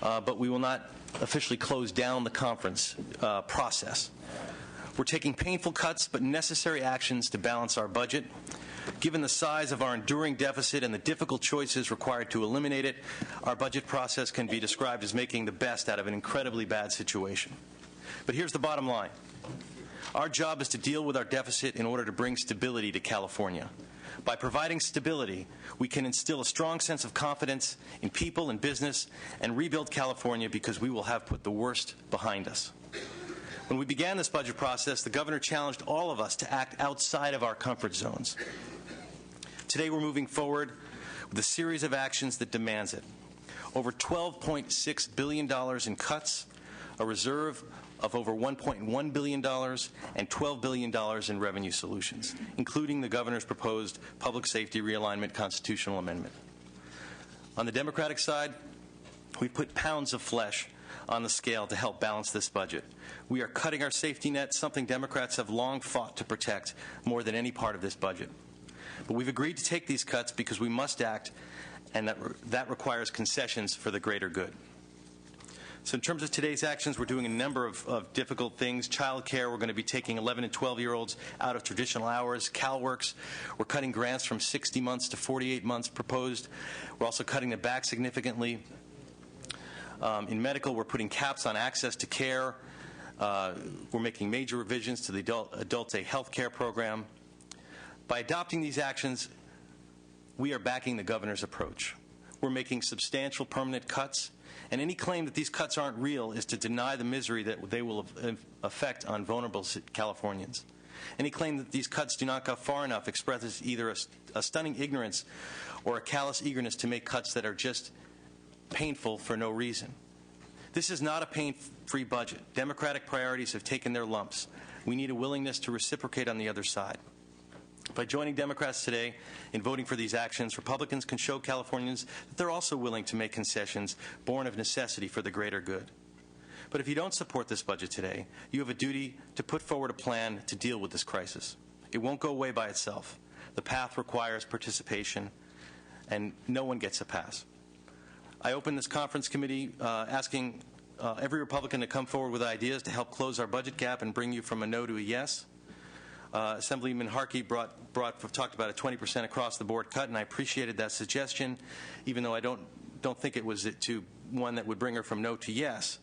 but we will not officially close down the conference process. We're taking painful cuts but necessary actions to balance our budget. Given the size of our enduring deficit and the difficult choices required to eliminate it, our budget process can be described as making the best out of an incredibly bad situation. But here's the bottom line. Our job is to deal with our deficit in order to bring stability to California. By providing stability, we can instill a strong sense of confidence in people and business and rebuild California because we will have put the worst behind us. When we began this budget process, the governor challenged all of us to act outside of our comfort zones. Today, we're moving forward with a series of actions that demands it. Over $12.6 billion in cuts, a reserve of over $1.1 billion, and $12 billion in revenue solutions, including the governor's proposed public safety realignment constitutional amendment. On the Democratic side, we've put pounds of flesh on the scale to help balance this budget. We are cutting our safety net, something Democrats have long fought to protect more than any part of this budget. But we've agreed to take these cuts because we must act, and that requires concessions for the greater good. So in terms of today's actions, we're doing a number of difficult things. Child care, we're going to be taking 11 and 12-year-olds out of traditional hours. CalWORKs, we're cutting grants from 60 months to 48 months proposed. We're also cutting them back significantly. In medical, we're putting caps on access to care. We're making major revisions to the Adult Day Health Care program. By adopting these actions, we are backing the governor's approach. We're making substantial permanent cuts, and any claim that these cuts aren't real is to deny the misery that they will affect on vulnerable Californians. Any claim that these cuts do not go far enough expresses either a stunning ignorance or a callous eagerness to make cuts that are just painful for no reason. This is not a pain-free budget. Democratic priorities have taken their lumps. We need a willingness to reciprocate on the other side. By joining Democrats today in voting for these actions, Republicans can show Californians that they're also willing to make concessions born of necessity for the greater good. But if you don't support this budget today, you have a duty to put forward a plan to deal with this crisis. It won't go away by itself. The path requires participation, and no one gets a pass. I open this conference committee asking every Republican to come forward with ideas to help close our budget gap and bring you from a no to a yes. Assemblyman Harkey talked about a 20% across-the-board cut, and I appreciated that suggestion, even though I don't think it was to one that would bring her from no to yes.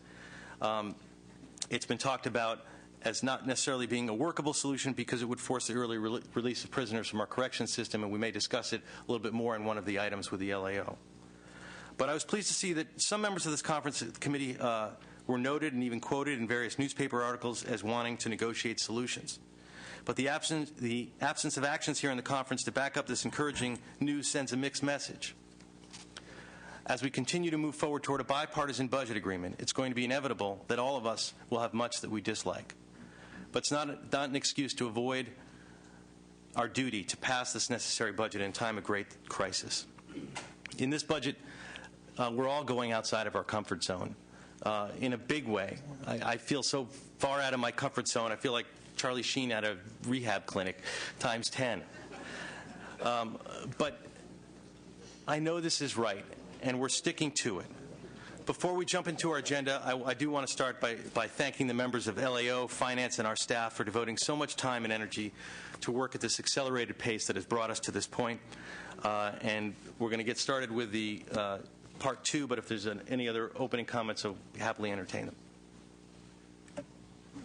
It's been talked about as not necessarily being a workable solution because it would force the early release of prisoners from our corrections system, and we may discuss it a little bit more in one of the items with the LAO. But I was pleased to see that some members of this conference committee were noted and even quoted in various newspaper articles as wanting to negotiate solutions. But the absence of actions here in the conference to back up this encouraging news sends a mixed message. As we continue to move forward toward a bipartisan budget agreement, it's going to be inevitable that all of us will have much that we dislike. But it's not an excuse to avoid our duty to pass this necessary budget in a time of great crisis. In this budget, we're all going outside of our comfort zone in a big way. I feel so far out of my comfort zone, I feel like Charlie Sheen at a rehab clinic times 10. But I know this is right, and we're sticking to it. Before we jump into our agenda, I do want to start by thanking the members of LAO, Finance, and our staff for devoting so much time and energy to work at this accelerated pace that has brought us to this point. And we're going to get started with the Part 2, but if there's any other opening comments, I'll happily entertain them.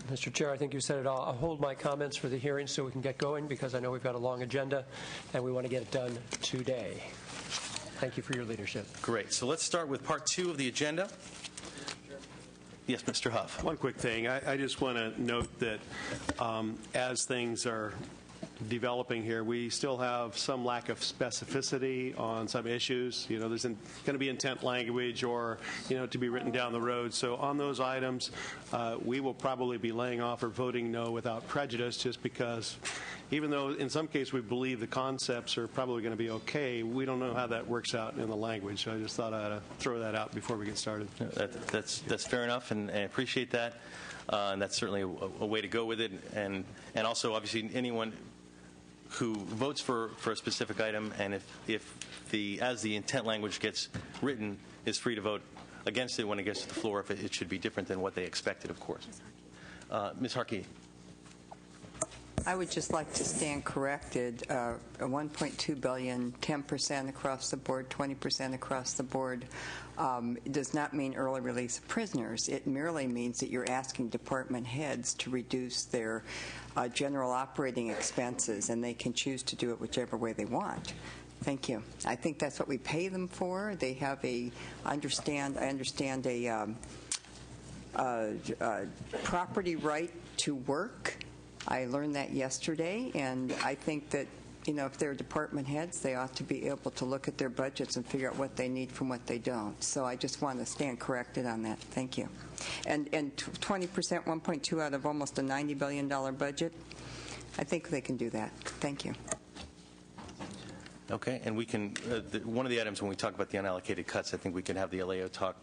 Mr. Chair, I think you said it all. I'll hold my comments for the hearing so we can get going because I know we've got a long agenda and we want to get it done today. Thank you for your leadership. Great. So let's start with Part 2 of the agenda. Yes, Mr. Huff. One quick thing. I just want to note that as things are developing here, we still have some lack of specificity on some issues. You know, there's going to be intent language or, to be written down the road. So on those items, we will probably be laying off or voting no without prejudice just because even though in some cases we believe the concepts are probably going to be okay, we don't know how that works out in the language. So I just thought I ought to throw that out before we get started. That's fair enough, and I appreciate that. And that's certainly a way to go with it. And also, obviously, anyone who votes for a specific item, and if as the intent language gets written, is free to vote against it when it gets to the floor if it should be different than what they expected, of course. Ms. Harkey. I would just like to stand corrected. A $1.2 billion, 10% across the board, 20% across the board does not mean early release of prisoners. It merely means that you're asking department heads to reduce their general operating expenses, and they can choose to do it whichever way they want. Thank you. I think that's what we pay them for. They have I understand a property right to work. I learned that yesterday, and I think that, if they're department heads, they ought to be able to look at their budgets and figure out what they need from what they don't. So I just want to stand corrected on that. Thank you. And 20%, 1.2 out of almost a $90 billion budget, I think they can do that. Thank you. Okay, and we can, one of the items when we talk about the unallocated cuts, I think we can have the LAO talk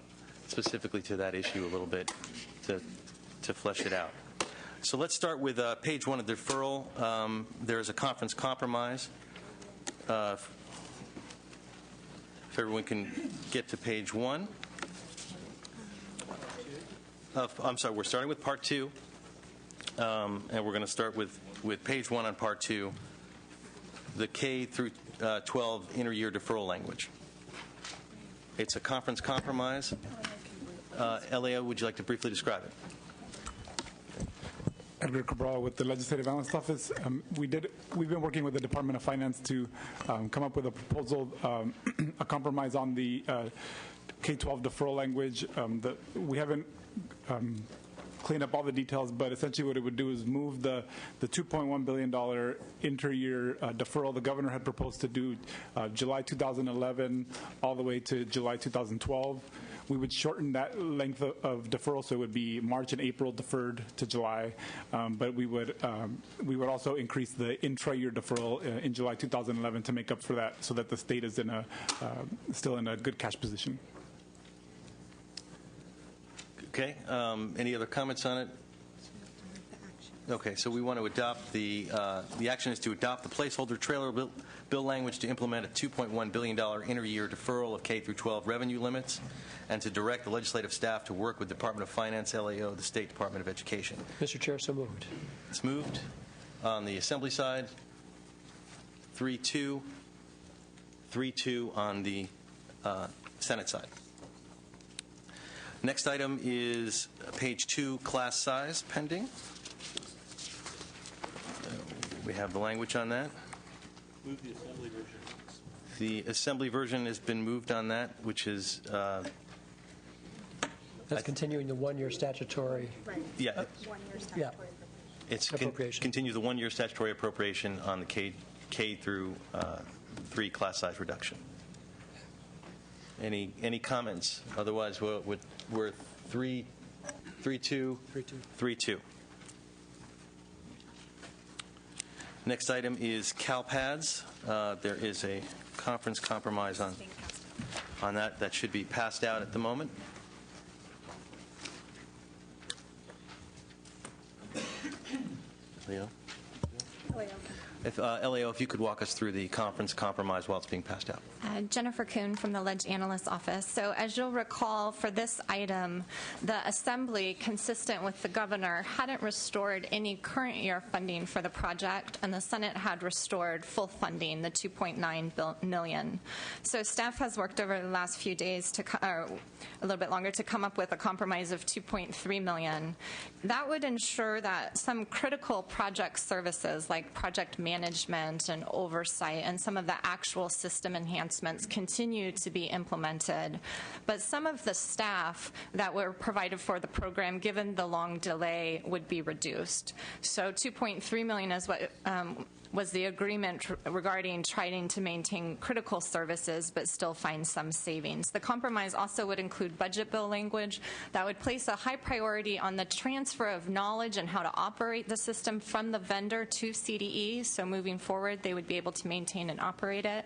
specifically to that issue a little bit to flesh it out. So let's start with page 1 of the deferral. There is a conference compromise. If everyone can get to page 1. I'm sorry, we're starting with part 2. And we're going to start with page 1 on part 2, the K through 12 inter-year deferral language. It's a conference compromise. LAO, would you like to briefly describe it? Edgar Cabral with the Legislative Analyst Office. We've been working with the Department of Finance to come up with a proposal, a compromise on the K-12 deferral language. We haven't cleaned up all the details, but essentially what it would do is move the $2.1 billion inter-year deferral the governor had proposed to do July 2011 all the way to July 2012. We would shorten that length of deferral, so it would be March and April deferred to July, but we would also increase the intra-year deferral in July 2011 to make up for that, so that the state is still in a good cash position. Okay. Any other comments on it? Okay, so we want to adopt the action is to adopt the placeholder trailer bill language to implement a $2.1 billion inter-year deferral of K through 12 revenue limits, and to direct the legislative staff to work with the Department of Finance, LAO, the State Department of Education. Mr. Chair, so moved. It's moved. On the Assembly side, 3-2. 3-2 on the Senate side. Next item is page 2, class size pending. We have the language on that. Move the Assembly version. The Assembly version has been moved on that, which is... That's continuing the one-year statutory. Right. Yeah. 1 year statutory. It's Appropriation. continue the one-year statutory appropriation on the K through 3 class size reduction. Any comments? Otherwise, we're 3-2. 3-2. Next item is CalPads. There is a conference compromise on that. That should be passed out at the moment. Leo? LAO, if you could walk us through the conference compromise while it's being passed out. Jennifer Kuhn from the Ledge Analyst Office. So as you'll recall, for this item, the Assembly, consistent with the governor, hadn't restored any current year funding for the project, and the Senate had restored full funding, the $2.9 million. So staff has worked over the last few days, or a little bit longer, to come up with a compromise of $2.3 million. That would ensure that some critical project services like project management and oversight and some of the actual system enhancements continue to be implemented. But some of the staff that were provided for the program, given the long delay, would be reduced. So $2.3 million is what was the agreement regarding trying to maintain critical services but still find some savings. The compromise also would include budget bill language that would place a high priority on the transfer of knowledge and how to operate the system from the vendor to CDE. So moving forward, they would be able to maintain and operate it.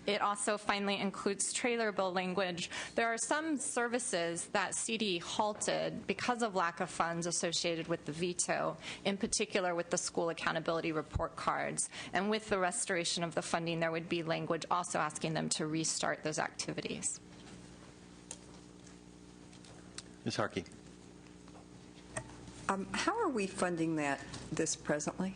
It also finally includes trailer bill language. There are some services that CDE halted because of lack of funds associated with the veto, in particular with the school accountability report cards. And with the restoration of the funding, there would be language also asking them to restart those activities. Ms. Harkey. How are we funding this presently?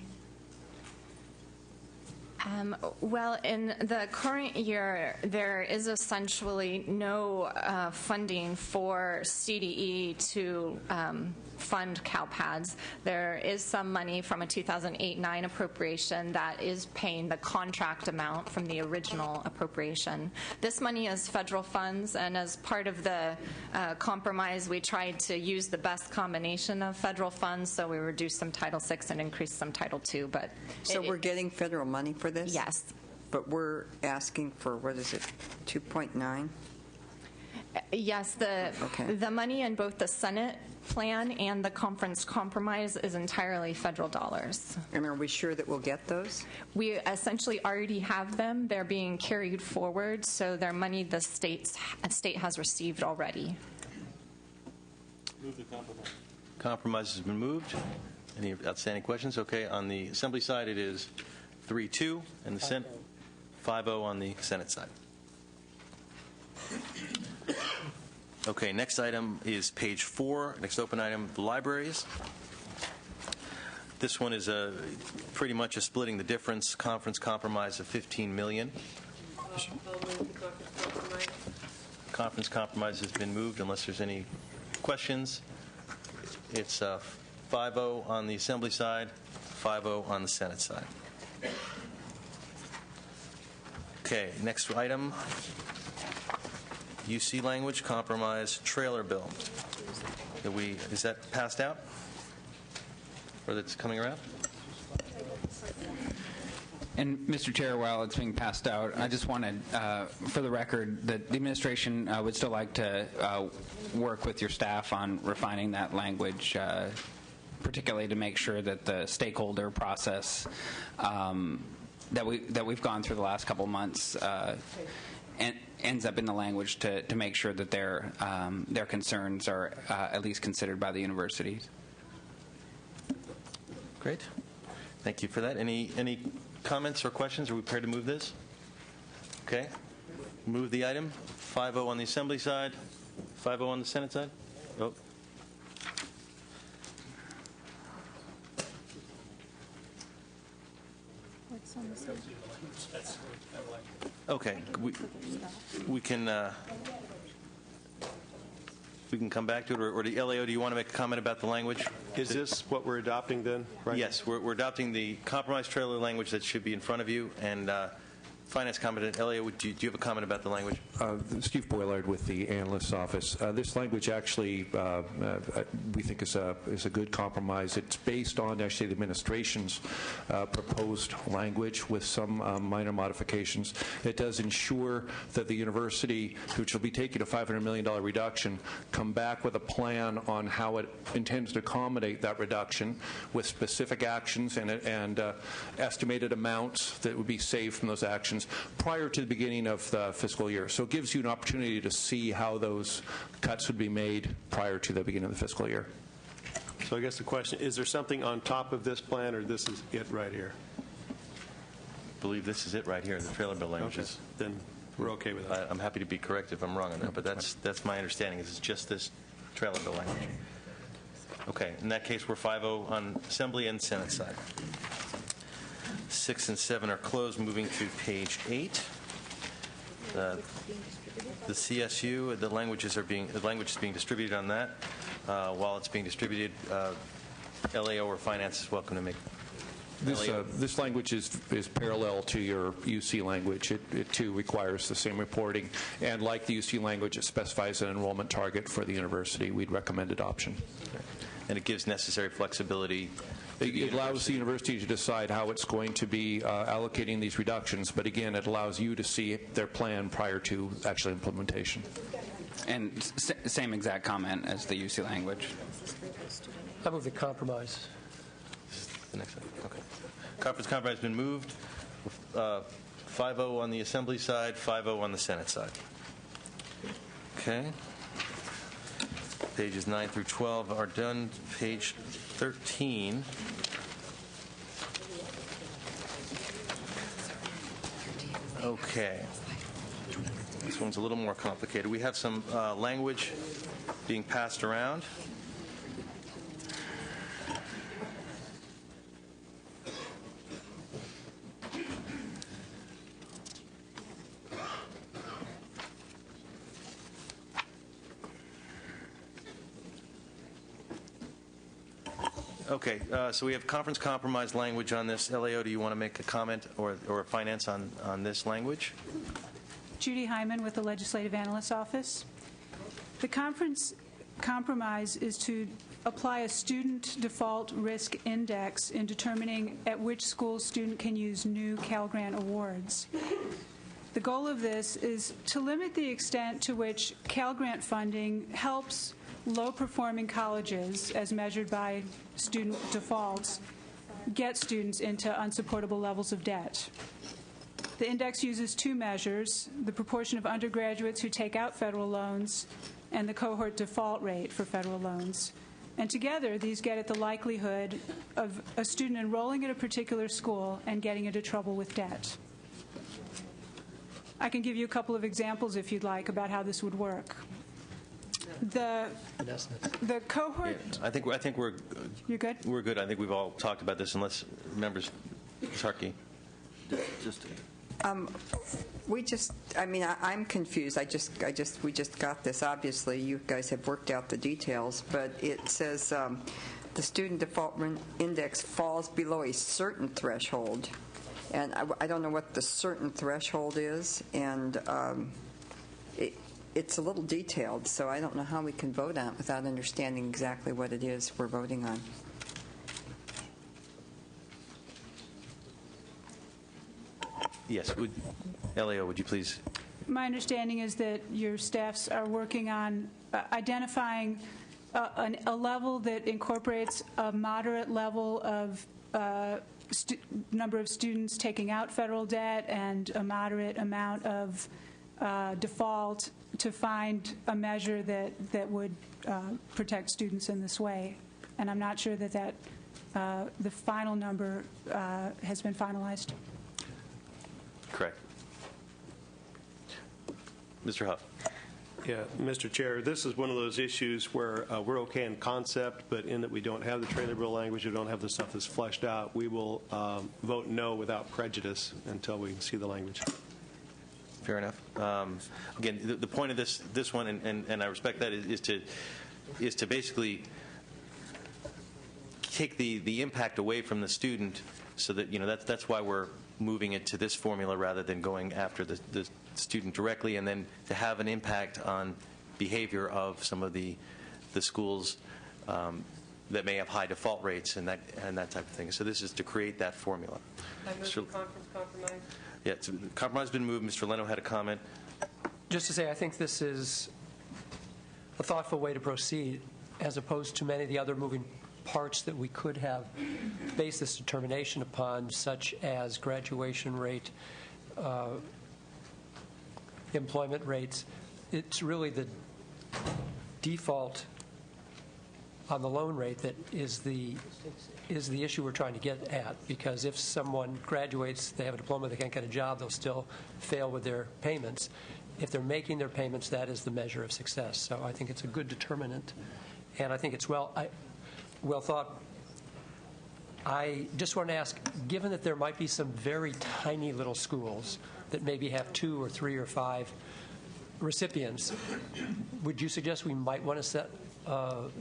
Well, in the current year, there is essentially no funding for CDE to fund CalPads. There is some money from a 2008-9 appropriation that is paying the contract amount from the original appropriation. This money is federal funds, and as part of the compromise, we tried to use the best combination of federal funds, so we reduced some Title VI and increased some Title II. But So we're getting federal money for this? Yes. But we're asking for, what is it, 2.9? Yes, Okay. the money in both the Senate plan and the conference compromise is entirely federal dollars. And are we sure that we'll get those? We essentially already have them. They're being carried forward, so they're money the state has received already. Move the compromise. Compromise has been moved. Any outstanding questions? Okay, on the Assembly side, it is 3-2, and the Senate 5-0 on the Senate side. Okay, next item is page 4. Next open item, the libraries. This one is pretty much a splitting the difference conference compromise of $15 million. Conference compromise has been moved unless there's any questions. It's 5-0 on the Assembly side, 5-0 on the Senate side. Okay, next item. UC language, compromise, trailer bill. Is that passed out? Or that's coming around? And Mr. Chair, while it's being passed out, I just wanted, for the record, that the administration would still like to work with your staff on refining that language, particularly to make sure that the stakeholder process that we've gone through the last couple of months ends up in the language to make sure that their concerns are at least considered by the universities. Great. Thank you for that. Any comments or questions? Are we prepared to move this? Okay. Move the item. 5-0 on the Assembly side, 5-0 on the Senate side. Oh. Okay, we can come back to it, or the LAO, do you want to make a comment about the language? Is this what we're adopting then? Right? Yes, we're adopting the compromise trailer language that should be in front of you, and Finance comment. LAO, do you have a comment about the language? Steve Boylard with the Analyst's Office. This language actually, we think is a good compromise. It's based on actually the administration's proposed language with some minor modifications. It does ensure that the university, which will be taking a $500 million reduction, come back with a plan on how it intends to accommodate that reduction with specific actions and estimated amounts that would be saved from those actions prior to the beginning of the fiscal year. So it gives you an opportunity to see how those cuts would be made prior to the beginning of the fiscal year. So I guess the question, is there something on top of this plan, or this is it right here? I believe this is it right here, the trailer bill languages. Okay. Then we're okay with that. I'm happy to be correct if I'm wrong on that, but that's my understanding, is it's just this trailer bill language. Okay, in that case, we're 5-0 on Assembly and Senate side. 6 and 7 are closed. Moving to page 8. The CSU, the language is being distributed on that. While it's being distributed, LAO or Finance is welcome to make. This language is parallel to your UC language. It too requires the same reporting, and like the UC language, it specifies an enrollment target for the university. We'd recommend adoption. And it gives necessary flexibility. It allows the university to decide how it's going to be allocating these reductions, but again, it allows you to see their plan prior to actual implementation. And same exact comment as the UC language. I move the compromise. The next one. Okay. Conference compromise has been moved. 5-0 on the Assembly side, 5-0 on the Senate side. Okay. Pages 9 through 12 are done. Page 13. Okay. This one's a little more complicated. We have some language being passed around. Okay, so we have conference compromise language on this. LAO, do you want to make a comment or finance on this language? Judy Hyman with the Legislative Analyst's Office. The conference compromise is to apply a student default risk index in determining at which school student can use new Cal Grant awards. The goal of this is to limit the extent to which Cal Grant funding helps low-performing colleges, as measured by student defaults, get students into unsupportable levels of debt. The index uses two measures, the proportion of undergraduates who take out federal loans and the cohort default rate for federal loans. And together, these get at the likelihood of a student enrolling at a particular school and getting into trouble with debt. I can give you a couple of examples, if you'd like, about how this would work. The cohort. Yeah, I think we're. You're good. We're good. I think we've all talked about this, unless members, Sharkey. I'm confused. We just got this. Obviously, you guys have worked out the details, but it says the student default index falls below a certain threshold, and I don't know what the certain threshold is, and it's a little detailed, so I don't know how we can vote on it without understanding exactly what it is we're voting on. Yes. LAO, would you please? My understanding is that your staffs are working on identifying a level that incorporates a moderate level of number of students taking out federal debt and a moderate amount of default to find a measure that would protect students in this way. And I'm not sure that the final number has been finalized. Correct. Mr. Huff. Yeah, Mr. Chair, this is one of those issues where we're okay in concept, but in that we don't have the trailer bill language, we don't have the stuff that's fleshed out, we will vote no without prejudice until we see the language. Fair enough. Again, the point of this one, and I respect that, is to basically take the impact away from the student, so that that's why we're moving it to this formula rather than going after the student directly, and then to have an impact on behavior of some of the schools that may have high default rates and that type of thing. So this is to create that formula. I move the conference compromise. Yeah, the compromise has been moved. Mr. Leno had a comment. Just to say, I think this is a thoughtful way to proceed, as opposed to many of the other moving parts that we could have based this determination upon, such as graduation rate, employment rates. It's really the default on the loan rate that is the issue we're trying to get at, because if someone graduates, they have a diploma, they can't get a job, they'll still fail with their payments. If they're making their payments, that is the measure of success. So I think it's a good determinant, and I think it's well thought. I just want to ask, given that there might be some very tiny little schools that maybe have 2 or 3 or 5 recipients, would you suggest we might want to set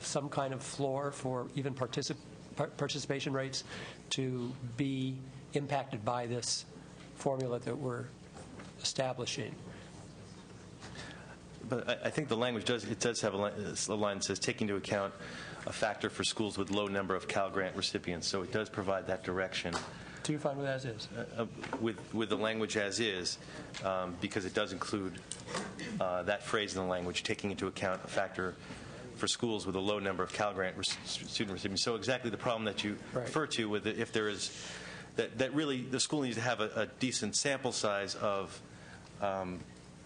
some kind of floor for even participation rates to be impacted by this formula that we're establishing? But I think the language does have a line that says take into account a factor for schools with low number of Cal Grant recipients. So it does provide that direction. Do you find with as is? With the language as is, because it does include that phrase in the language, taking into account a factor for schools with a low number of Cal Grant student recipients. So exactly the problem that you refer to, with if there is that really the school needs to have a decent sample size of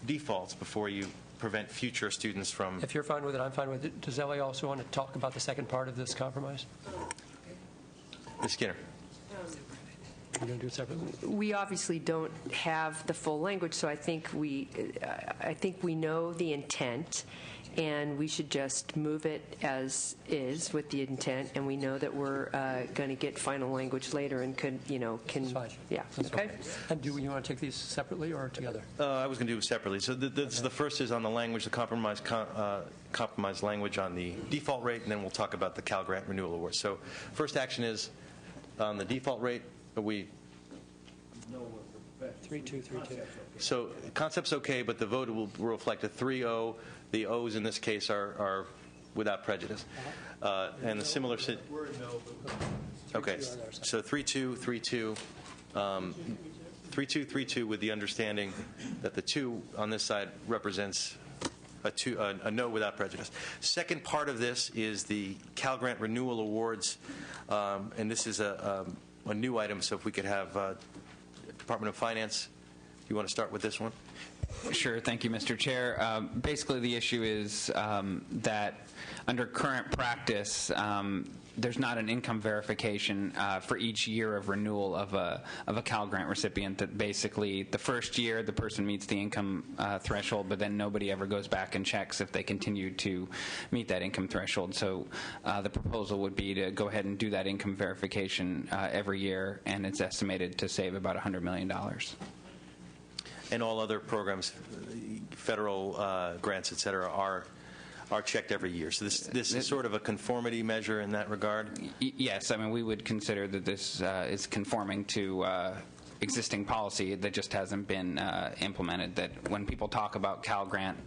defaults before you prevent future students from. If you're fine with it, I'm fine with it. Does Ellie also want to talk about the second part of this compromise? Ms. Skinner. We're going to do it separately. We obviously don't have the full language, so I think we know the intent, and we should just move it as is with the intent, and we know that we're going to get final language later and can. That's fine. Yeah, That's okay. fine. And do you want to take these separately or together? I was going to do it separately. So the first is on the language, the compromise language on the default rate, and then we'll talk about the Cal Grant Renewal Award. So first action is on the default rate. We 3-2-3-2. So concept's okay, but the vote will reflect a 3-0. The O's in this case are without prejudice. And the similar... Okay, so 3-2, 3-2. 3-2, 3-2 with the understanding that the 2 on this side represents a no without prejudice. Second part of this is the Cal Grant Renewal Awards, and this is a new item, so if we could have Department of Finance, you want to start with this one? Sure. Thank you, Mr. Chair. Basically, the issue is that under current practice, there's not an income verification for each year of renewal of a Cal Grant recipient. That basically the first year the person meets the income threshold, but then nobody ever goes back and checks if they continue to meet that income threshold. So the proposal would be to go ahead and do that income verification every year, and it's estimated to save about $100 million. And all other programs, federal grants, et cetera, are checked every year. So this is sort of a conformity measure in that regard? Yes. I mean, we would consider that this is conforming to existing policy that just hasn't been implemented. That when people talk about Cal Grant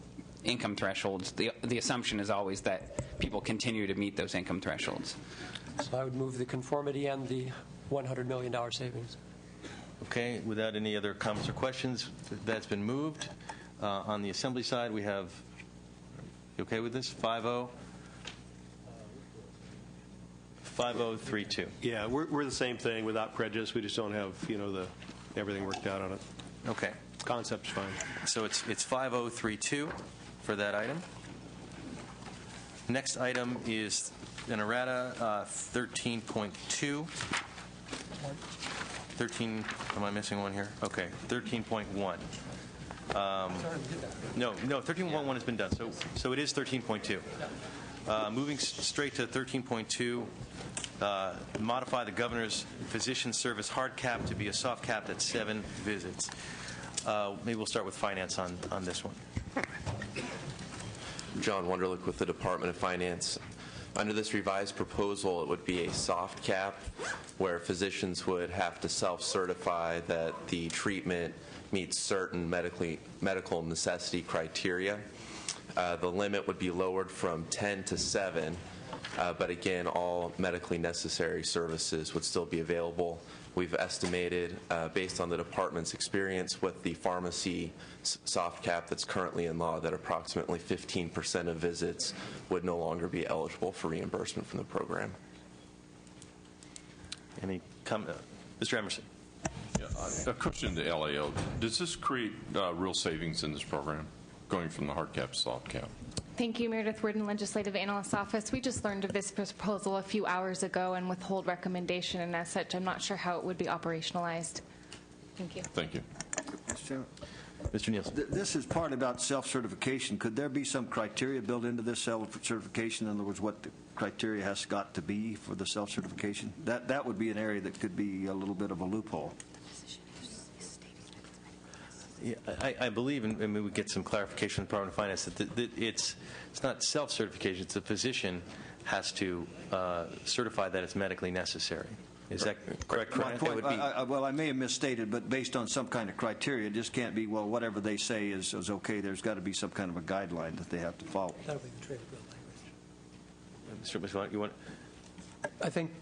income thresholds, the assumption is always that people continue to meet those income thresholds. So I would move the conformity and the $100 million savings. Okay. Without any other comments or questions, that's been moved. On the Assembly side, we have... You okay with this? 5-0? 5-0-3-2. Yeah, we're the same thing without prejudice. We just don't have, everything worked out on it. Okay. Concept's fine. So it's 5-0-3-2 for that item. Next item is an errata 13.2. 13, am I missing one here? Okay, 13.1. No, 13.1 has been done, so it is 13.2. Moving straight to 13.2, modify the governor's physician service hard cap to be a soft cap at 7 visits. Maybe we'll start with finance on this one. John Wunderlich with the Department of Finance. Under this revised proposal, it would be a soft cap where physicians would have to self-certify that the treatment meets certain medical necessity criteria. The limit would be lowered from 10 to 7, but again, all medically necessary services would still be available. We've estimated, based on the department's experience with the pharmacy soft cap that's currently in law, that approximately 15% of visits would no longer be eligible for reimbursement from the program. Any comment? Mr. Emerson. A question to LAO. Does this create real savings in this program, going from the hard cap to soft cap? Thank you, Meredith Worden, Legislative Analyst's Office. We just learned of this proposal a few hours ago and withhold recommendation, and as such, I'm not sure how it would be operationalized. Thank you. Thank you. Mr. Chairman. Mr. Nielsen. This is part about self-certification. Could there be some criteria built into this self-certification? In other words, what the criteria has got to be for the self-certification? That would be an area that could be a little bit of a loophole. Yeah, I believe, and maybe we get some clarification from the Department of Finance, that it's not self-certification. It's the physician has to certify that it's medically necessary. Is that correct? My point, well, I may have misstated, but based on some kind of criteria, it just can't be, well, whatever they say is okay. There's got to be some kind of a guideline that they have to follow. That would be the trade bill language. Mr. you want? I think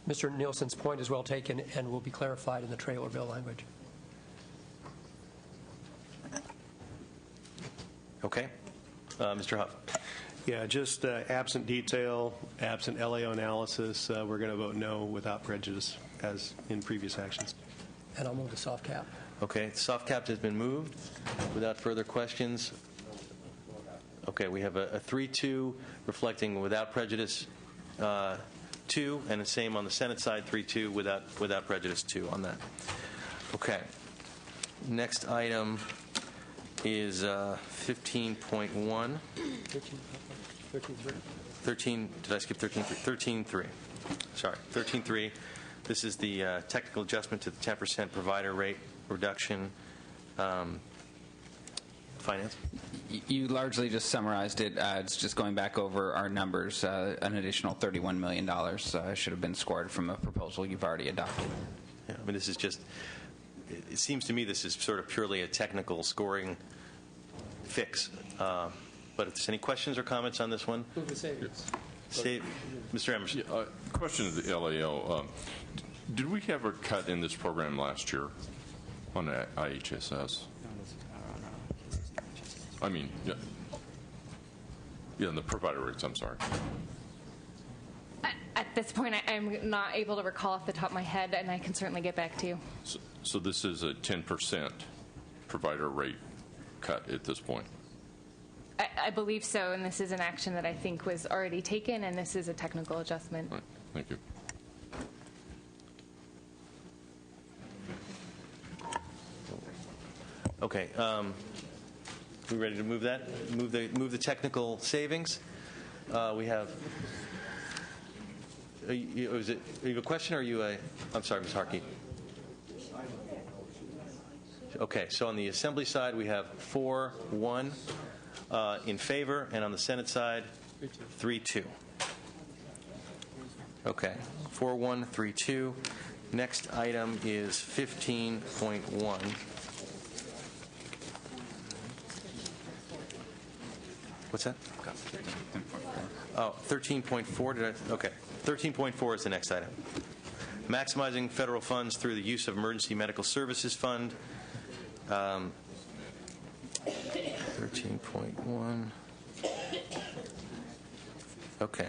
Mr. Nielsen's point is well taken and will be clarified in the trailer bill language. Okay. Mr. Huff. Yeah, just absent detail, absent LAO analysis, we're going to vote no without prejudice, as in previous actions. And I'll move the soft cap. Okay, soft cap has been moved. Without further questions, okay, we have a 3-2 reflecting without prejudice 2, and the same on the Senate side, 3-2 without prejudice 2 on that. Okay. Next item is 15.1. 13, did I skip 13.3? 13.3. Sorry, 13.3. This is the technical adjustment to the 10% provider rate reduction. Finance? You largely just summarized it. It's just going back over our numbers. An additional $31 million should have been scored from a proposal you've already adopted. Yeah, I mean, this is just, it seems to me this is sort of purely a technical scoring fix. But if there's any questions or comments on this one? Move the savings. Mr. Emerson. Yeah, question to the LAO. Did we have a cut in this program last year on the IHSS? I mean, yeah, in the provider rates, I'm sorry. At this point, I'm not able to recall off the top of my head, and I can certainly get back to you. So this is a 10% provider rate cut at this point? I believe so, and this is an action that I think was already taken, and this is a technical adjustment. All right. Thank you. Okay. We ready to move that? Move the technical savings. We have. Are you a question or are you a? I'm sorry, Ms. Harkey. Okay. So on the Assembly side, we have 4-1 in favor, and on the Senate side, 3-2. Okay. 4-1, 3-2. Next item is 15.1. What's that? 13.4. Okay. 13.4 is the next item. Maximizing federal funds through the use of Emergency Medical Services Fund. 13.1. Okay.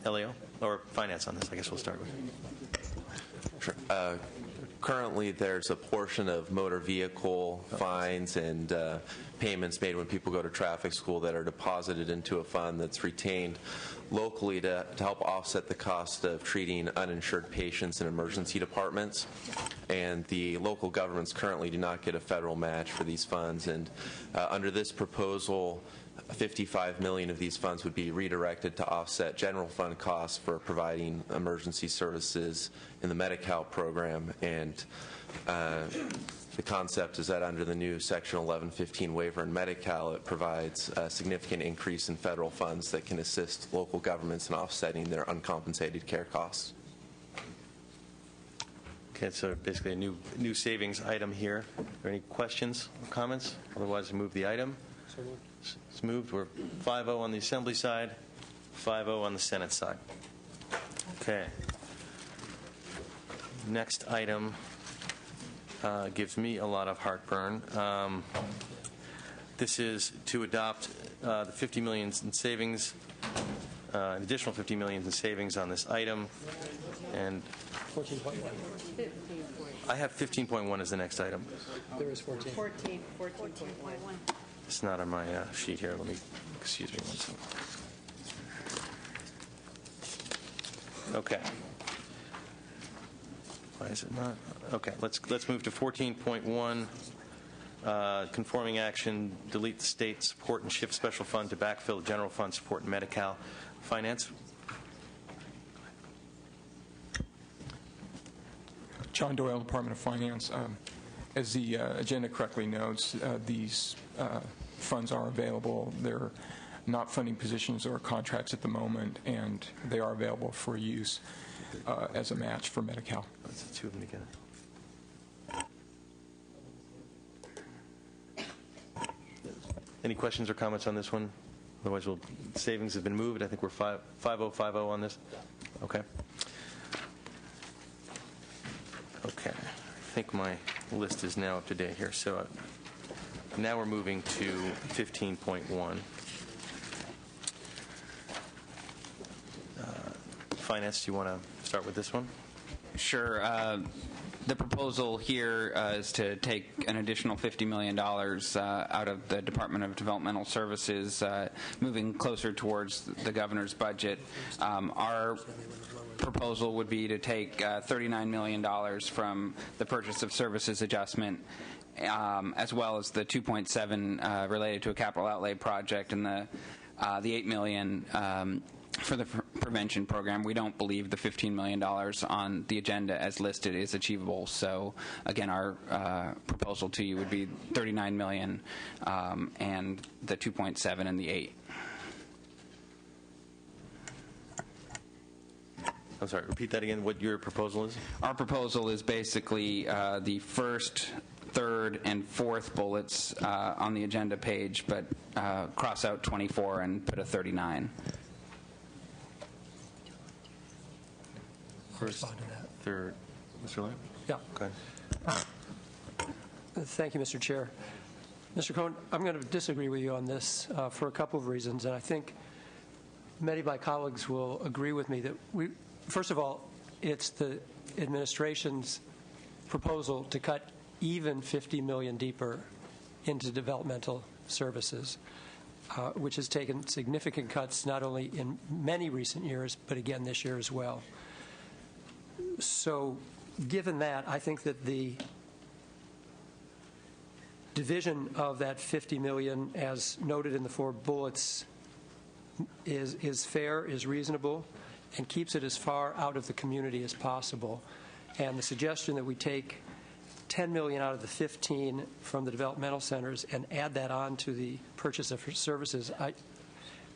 LAO or finance on this? I guess we'll start with. Sure. Currently, there's a portion of motor vehicle fines and payments made when people go to traffic school that are deposited into a fund that's retained locally to help offset the cost of treating uninsured patients in emergency departments. And the local governments currently do not get a federal match for these funds. And under this proposal, $55 million of these funds would be redirected to offset general fund costs for providing emergency services in the Medi-Cal program. And the concept is that under the new Section 1115 waiver in Medi-Cal, it provides a significant increase in federal funds that can assist local governments in offsetting their uncompensated care costs. Okay, so basically a new savings item here. Are there any questions or comments? Otherwise, we move the item. It's moved. We're 5-0 on the Assembly side, 5-0 on the Senate side. Okay. Next item gives me a lot of heartburn. This is to adopt the $50 million in savings, an additional $50 million in savings on this item. And 14.1. I have 15.1 as the next item. There is 14. 14.1. It's not on my sheet here. Let me, excuse me one second. Okay. Why is it not? Okay, let's move to 14.1. Conforming action, delete the state support and shift special fund to backfill general fund support and Medi-Cal. Finance? John Doyle, Department of Finance. As the agenda correctly notes, these funds are available. They're not funding positions or contracts at the moment, and they are available for use as a match for Medi-Cal. Let's do two of them together. Any questions or comments on this one? Otherwise, savings have been moved. I think we're 5-0 on this. Okay. Okay. I think my list is now up to date here. So now we're moving to 15.1. Finance, do you want to start with this one? Sure. The proposal here is to take an additional $50 million out of the Department of Developmental Services, moving closer towards the governor's budget. Our proposal would be to take $39 million from the purchase of services adjustment, as well as the 2.7 related to a capital outlay project, and the $8 million for the prevention program. We don't believe the $15 million on the agenda as listed is achievable. So again, our proposal to you would be $39 million and the 2.7 and the 8. I'm sorry, repeat that again, what your proposal is? Our proposal is basically the first, third, and fourth bullets on the agenda page, but cross out 24 and put a 39. First, third. Mr. Lamb? Yeah. Go ahead. Thank you, Mr. Chair. Mr. Cohen, I'm going to disagree with you on this for a couple of reasons, and I think many of my colleagues will agree with me that first of all, it's the administration's proposal to cut even $50 million deeper into developmental services, which has taken significant cuts not only in many recent years, but again this year as well. So given that, I think that the division of that $50 million, as noted in the 4 bullets, is fair, is reasonable, and keeps it as far out of the community as possible. And the suggestion that we take $10 million out of the 15 from the developmental centers and add that on to the purchase of services, I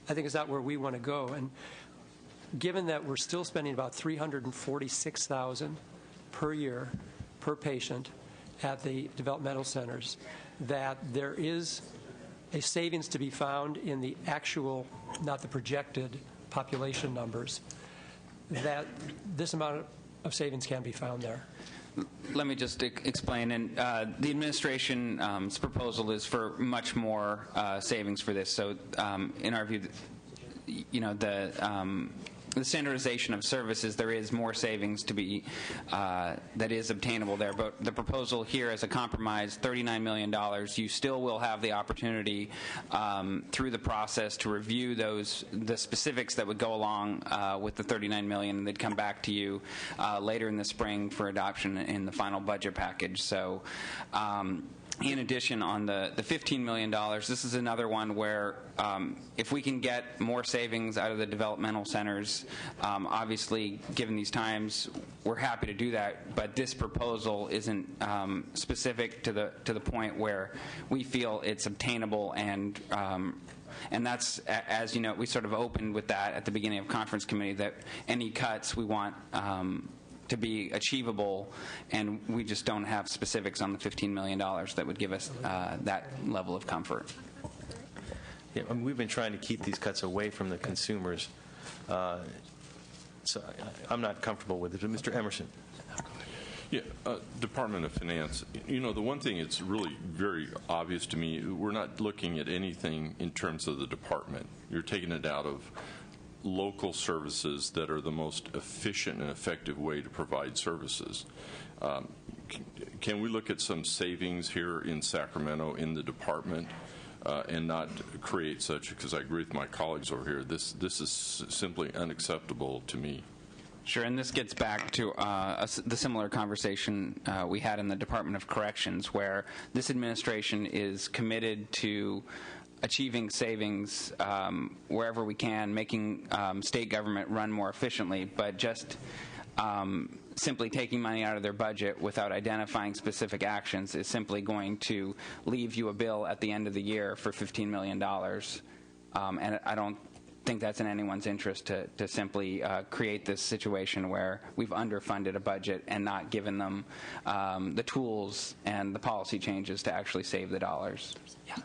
think is not where we want to go. And given that we're still spending about $346,000 per year per patient at the developmental centers, that there is a savings to be found in the actual, not the projected, population numbers, that this amount of savings can be found there. Let me just explain. And the administration's proposal is for much more savings for this. So in our view, the standardization of services, there is more savings to be that is obtainable there. But the proposal here as a compromise, $39 million, you still will have the opportunity through the process to review the specifics that would go along with the $39 million. They'd come back to you later in the spring for adoption in the final budget package. So in addition, on the $15 million, this is another one where if we can get more savings out of the developmental centers, obviously, given these times, we're happy to do that. But this proposal isn't specific to the point where we feel it's obtainable, and that's, as you know, we sort of opened with that at the beginning of conference committee, that any cuts we want to be achievable, and we just don't have specifics on the $15 million that would give us that level of comfort. Yeah, I mean, we've been trying to keep these cuts away from the consumers, so I'm not comfortable with it. Mr. Emerson. Yeah, Department of Finance, the one thing that's really very obvious to me, we're not looking at anything in terms of the department. You're taking it out of local services that are the most efficient and effective way to provide services. Can we look at some savings here in Sacramento in the department and not create such, because I agree with my colleagues over here, this is simply unacceptable to me. Sure, and this gets back to the similar conversation we had in the Department of Corrections, where this administration is committed to achieving savings wherever we can, making state government run more efficiently, but just simply taking money out of their budget without identifying specific actions is simply going to leave you a bill at the end of the year for $15 million. And I don't think that's in anyone's interest to simply create this situation where we've underfunded a budget and not given them the tools and the policy changes to actually save the dollars. Yeah.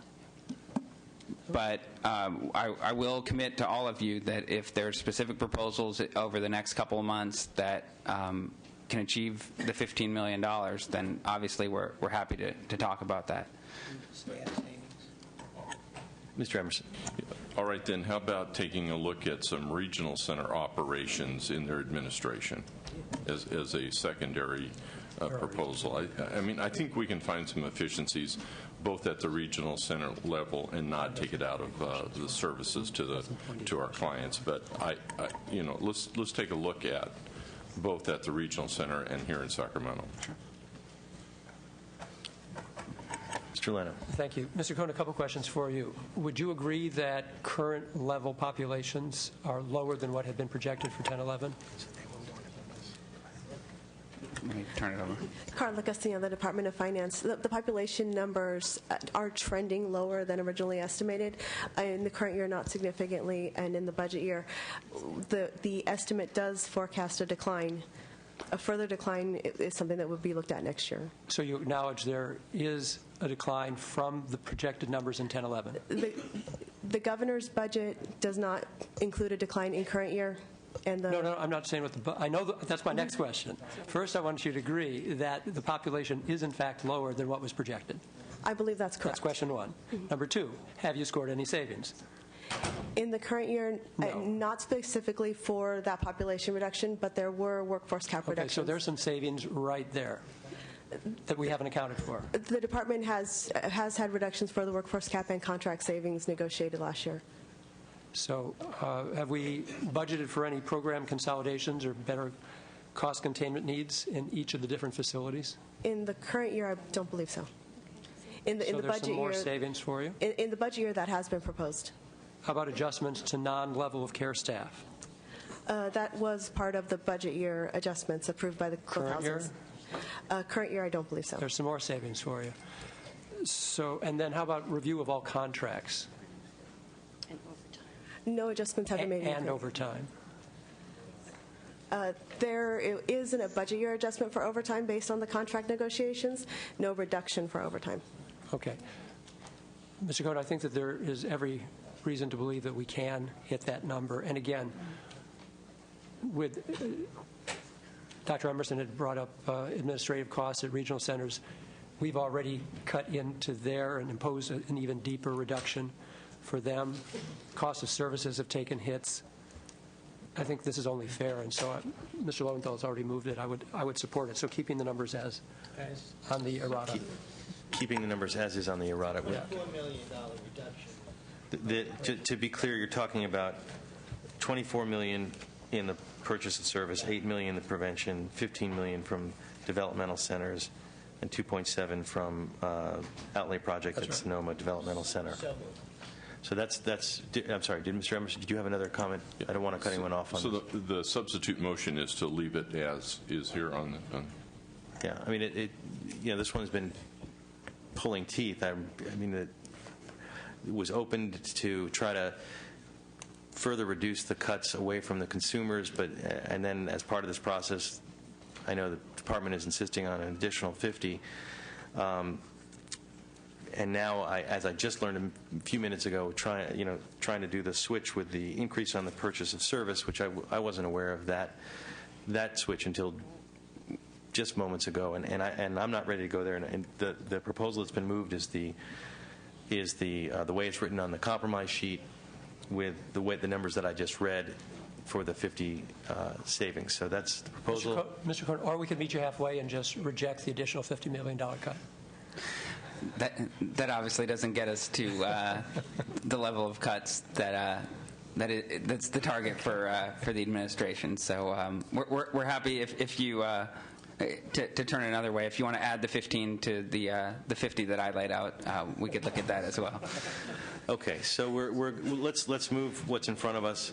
But I will commit to all of you that if there are specific proposals over the next couple of months that can achieve the $15 million, then obviously we're happy to talk about that. Mr. Emerson. All right, then, how about taking a look at some regional center operations in their administration as a secondary proposal. I mean, I think we can find some efficiencies both at the regional center level and not take it out of the services to our clients. But let's take a look at both at the regional center and here in Sacramento. Sure. Mr. Leno. Thank you. Mr. Cohn, a couple questions for you. Would you agree that current level populations are lower than what had been projected for 10-11? Let me turn it over. Carla Castillo, the Department of Finance. The population numbers are trending lower than originally estimated. In the current year, not significantly, and in the budget year, the estimate does forecast a decline. A further decline is something that would be looked at next year. So you acknowledge there is a decline from the projected numbers in 10-11? The governor's budget does not include a decline in current year. And No, I'm not saying what I know that's my next question. First, I want you to agree that the population is in fact lower than what was projected. I believe that's correct. That's question one. Number two, have you scored any savings? In the current year, No. not specifically for that population reduction, but there were workforce cap reductions. Okay, so there's some savings right there that we haven't accounted for. The department has had reductions for the workforce cap and contract savings negotiated last year. So have we budgeted for any program consolidations or better cost containment needs in each of the different facilities? In the current year, I don't believe so. In the there's budget some more year, savings for you? In the budget year, that has been proposed. How about adjustments to non-level of care staff? That was part of the budget year adjustments approved by the Current year? Current year, I don't believe so. There's some more savings for you. So, and then how about review of all contracts? No adjustments have been made. And overtime. There isn't a budget year adjustment for overtime based on the contract negotiations. No reduction for overtime. Okay. Mr. Cohn, I think that there is every reason to believe that we can hit that number. And again, with Dr. Emerson had brought up administrative costs at regional centers. We've already cut into there and imposed an even deeper reduction for them. Cost of services have taken hits. I think this is only fair, and so Mr. Lowenthal has already moved it. I would support it. So keeping the numbers as on the errata. Keeping the numbers as is on the errata. Yeah. $4 million reduction. To be clear, you're talking about $24 million in the purchase of service, $8 million in the prevention, $15 million from developmental centers, and $2.7 from outlay project at Sonoma Developmental Center. So that's. I'm sorry. Did Mr. Emerson? Did you have another comment? I don't want to cut anyone off on. So the substitute motion is to leave it as is here on. Yeah. I mean, this one's been pulling teeth. I mean, it was opened to try to further reduce the cuts away from the consumers, and then as part of this process, I know the department is insisting on an additional 50. And now, as I just learned a few minutes ago, trying to do the switch with the increase on the purchase of service, which I wasn't aware of that switch until just moments ago, and I'm not ready to go there. And the proposal that's been moved is the way it's written on the compromise sheet, with the numbers that I just read for the 50 savings. So that's the proposal. Mr. Cohn, or we could meet you halfway and just reject the additional $50 million cut. That obviously doesn't get us to the level of cuts that's the target for the administration. So we're happy if you to turn it another way. If you want to add the 15 to the 50 that I laid out, we could look at that as well. Okay, so let's move what's in front of us.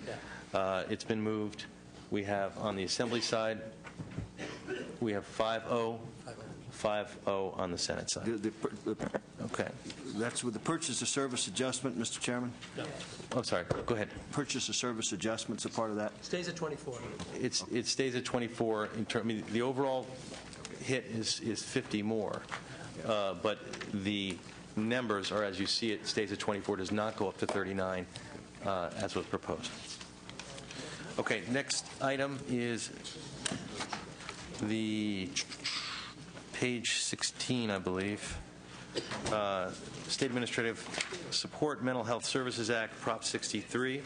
It's been moved. We have on the assembly side, we have 5-0. 5-0 on the Senate side. Okay. That's with the purchase of service adjustment, Mr. Chairman? No. Oh, sorry. Go ahead. Purchase of service adjustment's a part of that? Stays at 24. It stays at 24. The overall hit is 50 more, but the numbers are, as you see it, stays at 24, does not go up to 39 as was proposed. Okay, next item is the page 16, I believe. State Administrative Support Mental Health Services Act, Prop 63.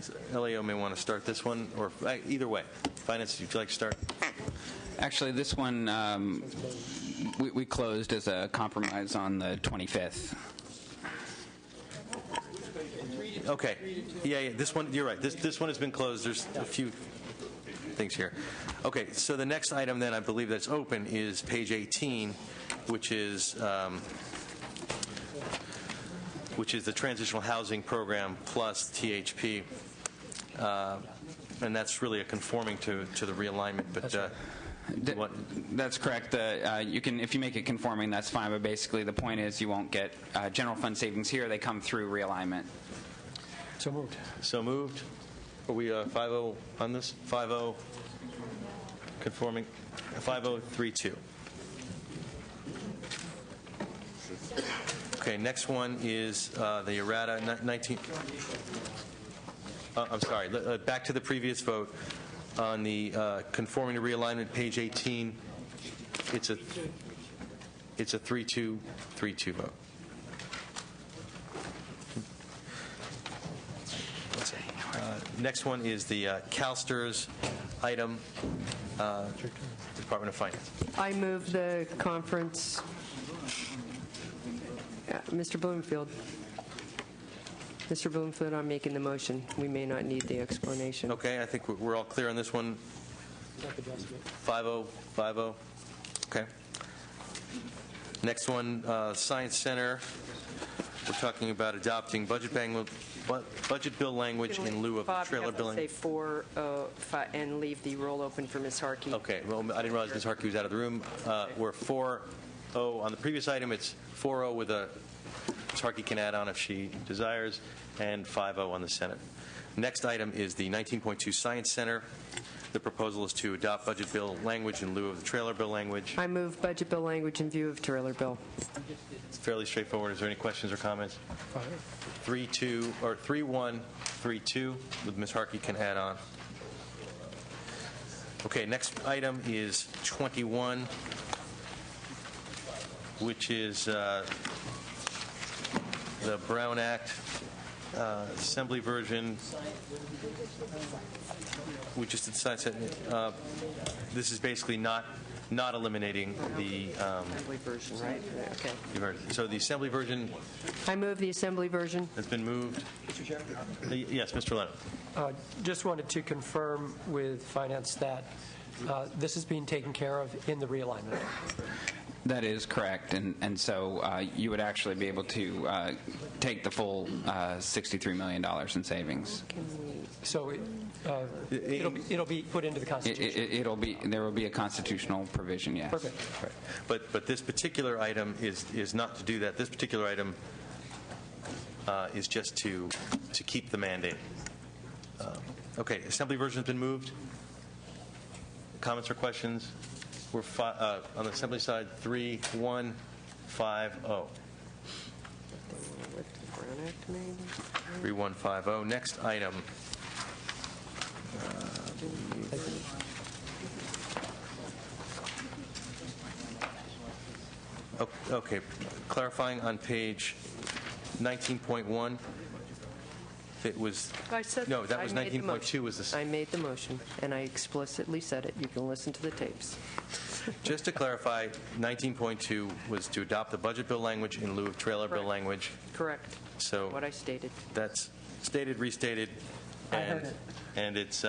Finance, LAO may want to start this one, or either way. Finance, would you like to start? Actually, this one we closed as a compromise on the 25th. Okay. Yeah, this one, you're right. This one has been closed. There's a few things here. Okay, so the next item then I believe that's open is page 18, which is the Transitional Housing Program plus THP. And that's really a conforming to the realignment. But that's correct. You can, if you make it conforming, that's fine. But basically, the point is you won't get general fund savings here. They come through realignment. So moved. So moved. Are we 5-0 on this? 5-0 conforming. 5-0-3-2. Okay. Next one is the errata 19. I'm sorry. Back to the previous vote on the conforming to realignment, page 18. It's a 3-2 vote. Next one is the CalSTRS item, Department of Finance. I move the conference. Mr. Bloomfield. Mr. Bloomfield, I'm making the motion. We may not need the explanation. Okay, I think we're all clear on this one. 5-0, 5-0. Okay. Next one, Science Center. We're talking about adopting budget bill language in lieu of trailer billing. Say 4-5 and leave the roll open for Ms. Harkey. Okay. Well, I didn't realize Ms. Harkey was out of the room. We're 4-0 on the previous item. It's 4-0 with a Ms. Harkey can add on if she desires, and 5-0 on the Senate. Next item is the 19.2 Science Center. The proposal is to adopt budget bill language in lieu of the trailer bill language. I move budget bill language in view of trailer bill. It's fairly straightforward. Is there any questions or comments? 3-2 or 3-1, 3-2 with Ms. Harkey can add on. Okay, next item is 21, which is the Brown Act Assembly version. We just decided this is basically not eliminating the Assembly version, right? Okay. So the Assembly version. I move the Assembly version. Has been moved. Mr. Chairman? Yes, Mr. Leno. Just wanted to confirm with Finance that this is being taken care of in the realignment. That is correct, and so you would actually be able to take the full $63 million in savings. So it'll be put into the Constitution. There will be a constitutional provision, yes. Perfect. Right. But this particular item is not to do that. This particular item is just to keep the mandate. Okay, Assembly version has been moved. Comments or questions? We're on the Assembly side, 3-1-5-0. 3-1-5-0. Next item. Okay, clarifying on page 19.1. It was no, that was 19.2. Was this? I made the motion, and I explicitly said it. You can listen to the tapes. Just to clarify, 19.2 was to adopt the budget bill language in lieu of trailer bill language. Correct. So what I stated. That's stated, restated, and it's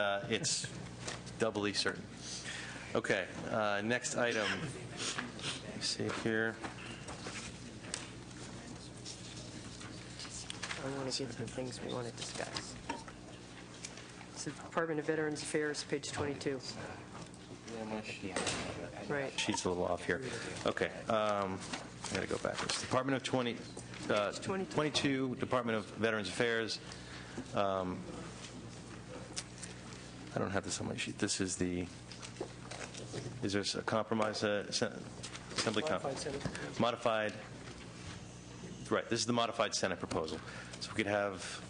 doubly certain. Okay. Next item. Let me see here. I want to get to the things we want to discuss. It's the Department of Veterans Affairs, page 22. Right. Sheet's a little off here. Okay. I got to go backwards. Department of 22, Department of Veterans Affairs. I don't have this on my sheet. This is the. Is there a compromise? Assembly modified. Right. This is the modified Senate proposal. So we could have.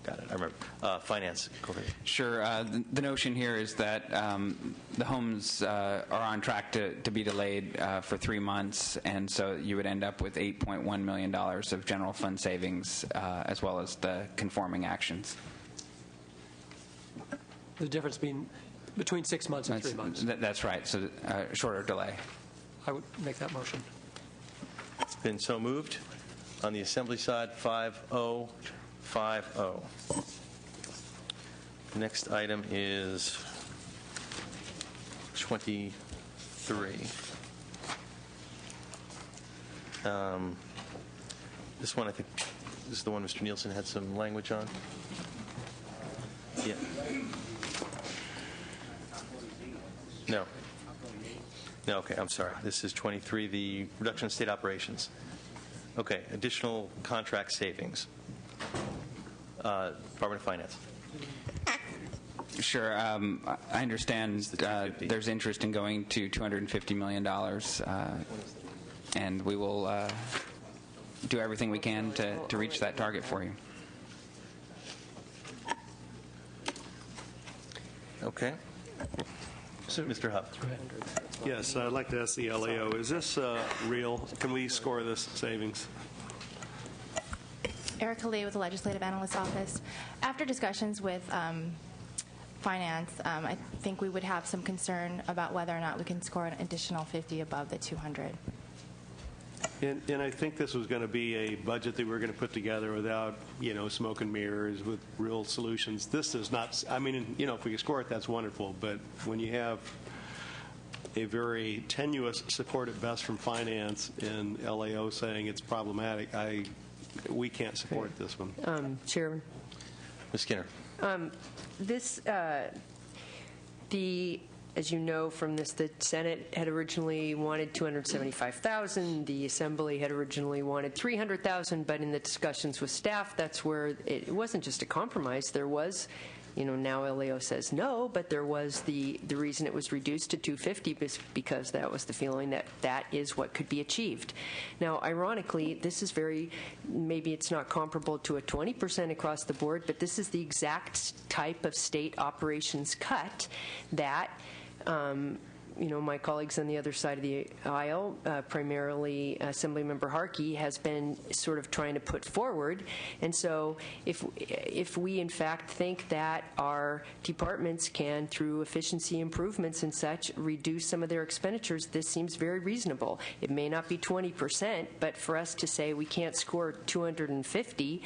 Got it. I remember. Finance. Go ahead. Sure. The notion here is that the homes are on track to be delayed for 3 months, and so you would end up with $8.1 million of general fund savings as well as the conforming actions. The difference being between 6 months and 3 months. That's right, so shorter delay. I would make that motion. It's been so moved. On the Assembly side, 5-0, 5-0. Next item is 23. This one, I think, this is the one Mr. Nielsen had some language on. Yeah. No. No, okay, I'm sorry. This is 23, the reduction of state operations. Okay, additional contract savings. Department of Finance. Sure. I understand there's interest in going to $250 million, and we will do everything we can to reach that target for you. Okay. Mr. Huff. Yes, I'd like to ask the LAO, is this real? Can we score this savings? Erica Lee with the Legislative Analyst Office. After discussions with Finance, I think we would have some concern about whether or not we can score an additional 50 above the 200. And I think this was going to be a budget that we were going to put together without, smoke and mirrors, with real solutions. This is not, I mean, if we can score it, that's wonderful. But when you have a very tenuous support at best from Finance and LAO saying it's problematic, we can't support this one. Chairman. Ms. Skinner. As you know from this, the Senate had originally wanted $275,000. The Assembly had originally wanted $300,000. But in the discussions with staff, that's where it wasn't just a compromise. There was, now LAO says no, but there was the reason it was reduced to $250 because that was the feeling that is what could be achieved. Now, ironically, this is maybe it's not comparable to a 20% across the board, but this is the exact type of state operations cut that my colleagues on the other side of the aisle, primarily Assemblymember Harkey, has been sort of trying to put forward. And so if we, in fact, think that our departments can, through efficiency improvements and such, reduce some of their expenditures, this seems very reasonable. It may not be 20%, but for us to say we can't score 250,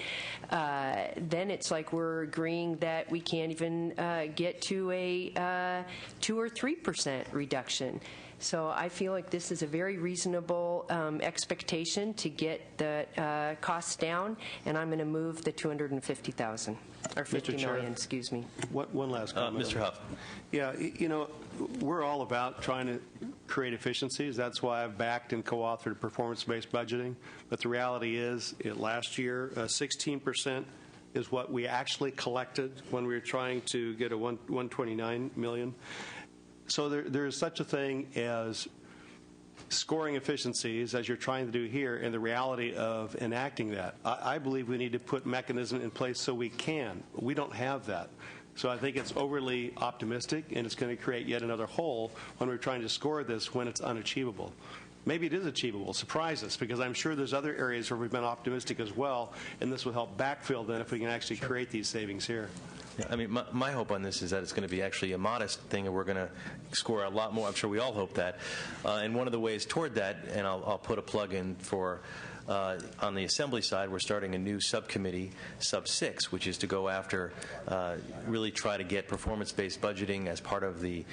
then it's like we're agreeing that we can't even get to a 2 or 3% reduction. So I feel like this is a very reasonable expectation to get the costs down, and I'm going to move the $250,000 or $50 million. Excuse me. One last comment. Mr. Huff. Yeah, we're all about trying to create efficiencies. That's why I've backed and co-authored performance-based budgeting. But the reality is, last year, 16% is what we actually collected when we were trying to get a $129 million. So there is such a thing as scoring efficiencies, as you're trying to do here, and the reality of enacting that. I believe we need to put mechanism in place so we can. We don't have that. So I think it's overly optimistic, and it's going to create yet another hole when we're trying to score this when it's unachievable. Maybe it is achievable. Surprise us, because I'm sure there's other areas where we've been optimistic as well, and this will help backfill then if we can actually create these savings here. Yeah, I mean, my hope on this is that it's going to be actually a modest thing, and we're going to score a lot more. I'm sure we all hope that. And one of the ways toward that, and I'll put a plug in for, on the Assembly side, we're starting a new subcommittee, Sub 6, which is to go after, really try to get performance-based budgeting as part of the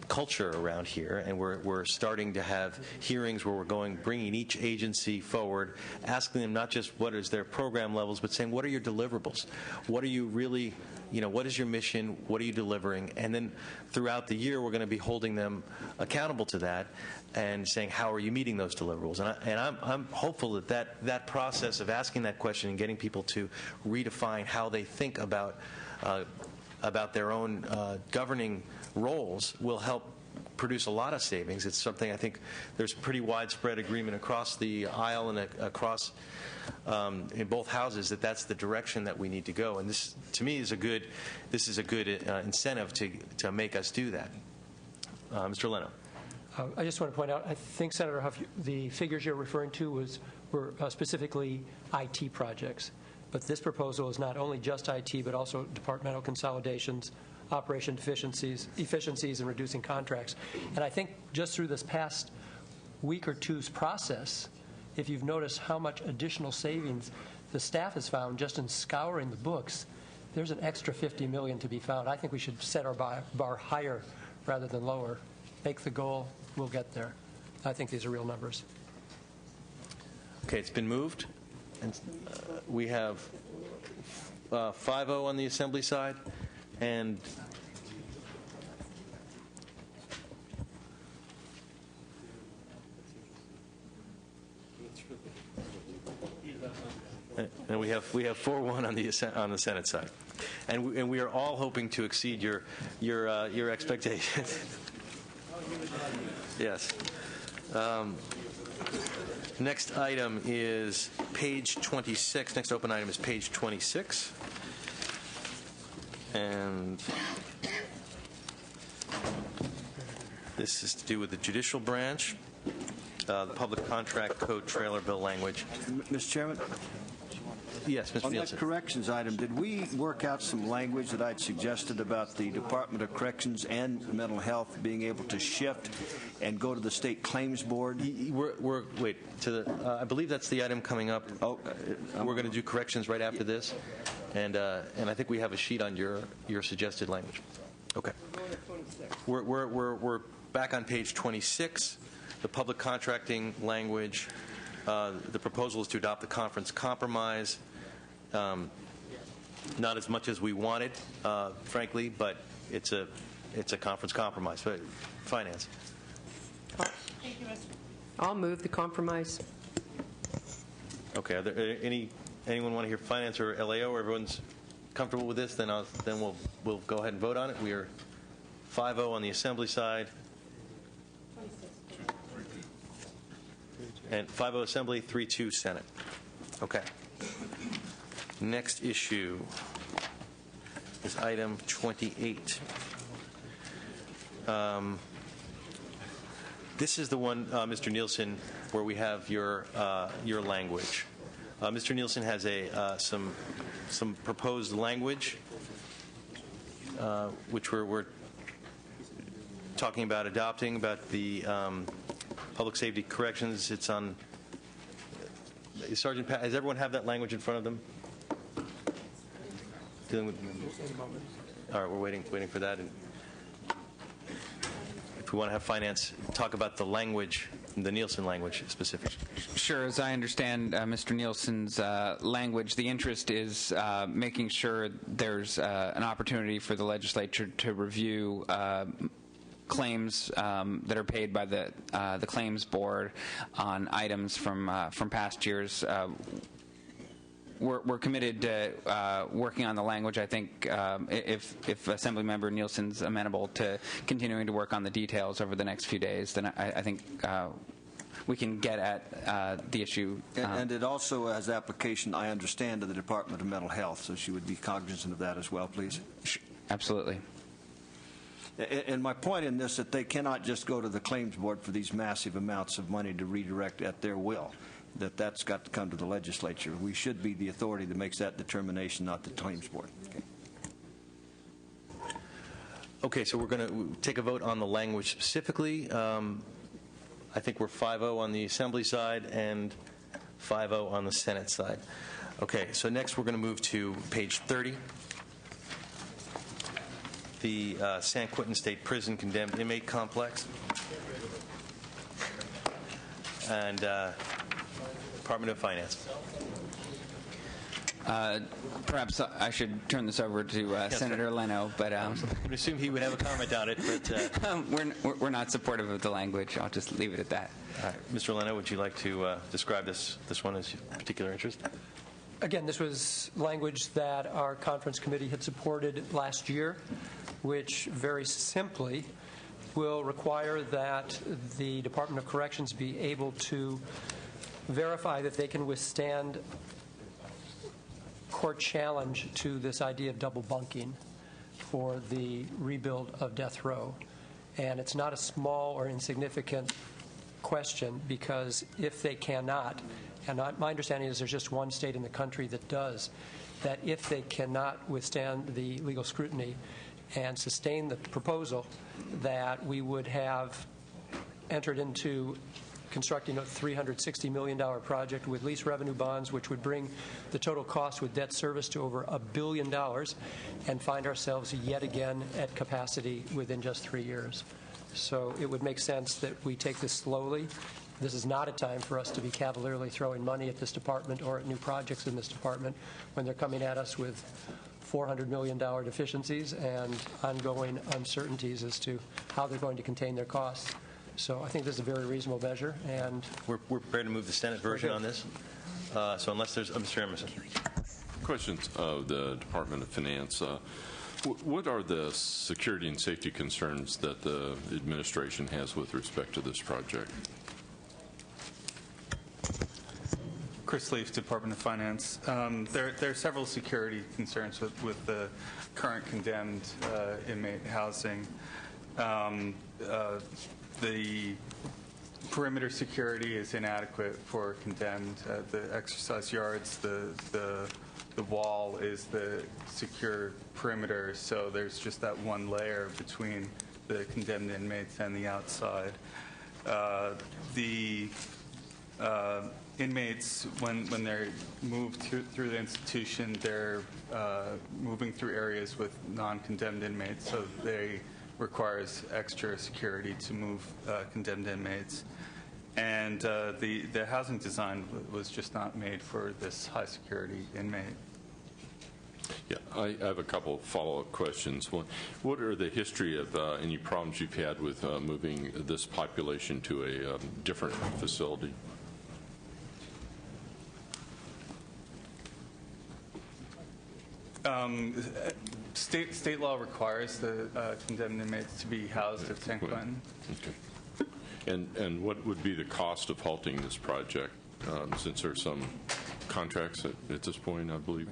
culture around here. And we're starting to have hearings where we're bringing each agency forward, asking them not just what is their program levels, but saying, what are your deliverables? What are you really, what is your mission? What are you delivering? And then throughout the year, we're going to be holding them accountable to that and saying, how are you meeting those deliverables? And I'm hopeful that process of asking that question and getting people to redefine how they think about their own governing roles will help produce a lot of savings. It's something I think there's pretty widespread agreement across the aisle and across in both houses that that's the direction that we need to go. And this, to me, is a good incentive to make us do that. Mr. Leno. I just want to point out, I think, Senator Huff, the figures you're referring to were specifically IT projects. But this proposal is not only just IT, but also departmental consolidations, operation efficiencies, and reducing contracts. And I think just through this past week or two's process, if you've noticed how much additional savings the staff has found just in scouring the books, there's an extra $50 million to be found. I think we should set our bar higher rather than lower. Make the goal, we'll get there. I think these are real numbers. Okay, it's been moved. And we have 5-0 on the Assembly side, and we have 4-1 on the Senate side, and we are all hoping to exceed your expectations. Yes. Next item is page 26. Next open item is page 26. And this is to do with the judicial branch, the public contract code trailer bill language. Mr. Chairman? Yes, Mr. On Nielsen. that corrections item, did we work out some language that I'd suggested about the Department of Corrections and Mental Health being able to shift and go to the State Claims Board? I believe that's the item coming up. Oh, we're going to do corrections right after this, and I think we have a sheet on your suggested language. Okay. We're back on page 26, the public contracting language. The proposal is to adopt the conference compromise. Not as much as we wanted, frankly, but it's a conference compromise. Finance. I'll move the compromise. Okay. Are there anyone want to hear finance or LAO? Or everyone's comfortable with this? Then we'll go ahead and vote on it. We are 5-0 on the Assembly side. And 5-0 Assembly, 3-2 Senate. Okay. Next issue is item 28. This is the one, Mr. Nielsen, where we have your language. Mr. Nielsen has some proposed language, which we're talking about adopting, about the public safety corrections. It's on. Sergeant Pat, does everyone have that language in front of them? Dealing with. All right, we're waiting for that. And if we want to have finance talk about the language, the Nielsen language specifically. Sure. As I understand Mr. Nielsen's language, the interest is making sure there's an opportunity for the legislature to review claims that are paid by the claims board on items from past years. We're committed to working on the language. I think if Assemblymember Nielsen's amenable to continuing to work on the details over the next few days, then I think we can get at the issue. And it also has application, I understand, to the Department of Mental Health, so she would be cognizant of that as well, please. Absolutely. And my point in this, that they cannot just go to the claims board for these massive amounts of money to redirect at their will, that's got to come to the legislature. We should be the authority that makes that determination, not the claims board. Okay, so we're going to take a vote on the language specifically. I think we're 5-0 on the Assembly side and 5-0 on the Senate side. Okay, so next we're going to move to page 30. The San Quentin State Prison condemned inmate complex. And Department of Finance. Perhaps I should turn this over to Senator Leno, but I would assume he would have a comment on it. But we're not supportive of the language. I'll just leave it at that. All right. Mr. Leno, would you like to describe this one as of particular interest? Again, this was language that our conference committee had supported last year, which very simply will require that the Department of Corrections be able to verify that they can withstand court challenge to this idea of double bunking for the rebuild of death row. And it's not a small or insignificant question, because if they cannot, and my understanding is there's just one state in the country that does, that if they cannot withstand the legal scrutiny and sustain the proposal, that we would have entered into constructing a $360 million project with lease revenue bonds, which would bring the total cost with debt service to over $1 billion, and find ourselves yet again at capacity within just 3 years. So it would make sense that we take this slowly. This is not a time for us to be cavalierly throwing money at this department or at new projects in this department when they're coming at us with $400 million deficiencies and ongoing uncertainties as to how they're going to contain their costs. So I think this is a very reasonable measure, and we're prepared to move the Senate version on this. So unless there's Mr. Emerson. Questions of the Department of Finance. What are the security and safety concerns that the administration has with respect to this project? Chris Leaf, Department of Finance. There are several security concerns with the current condemned inmate housing. The perimeter security is inadequate for condemned. The exercise yards, the wall is the secure perimeter, so there's just that one layer between the condemned inmates and the outside. The inmates, when they're moved through the institution, they're moving through areas with non-condemned inmates, so they requires extra security to move condemned inmates. And the housing design was just not made for this high security inmate. Yeah, I have a couple follow-up questions. One, what are the history of any problems you've had with moving this population to a different facility? State law requires the condemned inmates to be housed at San Quentin. Okay. And what would be the cost of halting this project, since there's some contracts at this point, I believe?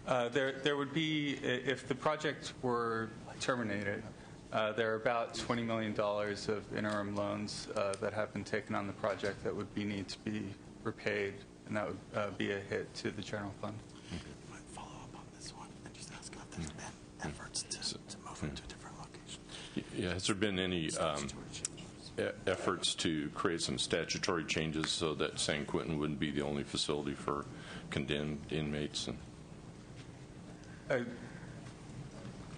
There would be, if the project were terminated, there are about $20 million of interim loans that have been taken on the project that would need to be repaid, and that would be a hit to the general fund. Efforts to move into a different location. Yeah, has there been any efforts to create some statutory changes so that San Quentin wouldn't be the only facility for condemned inmates?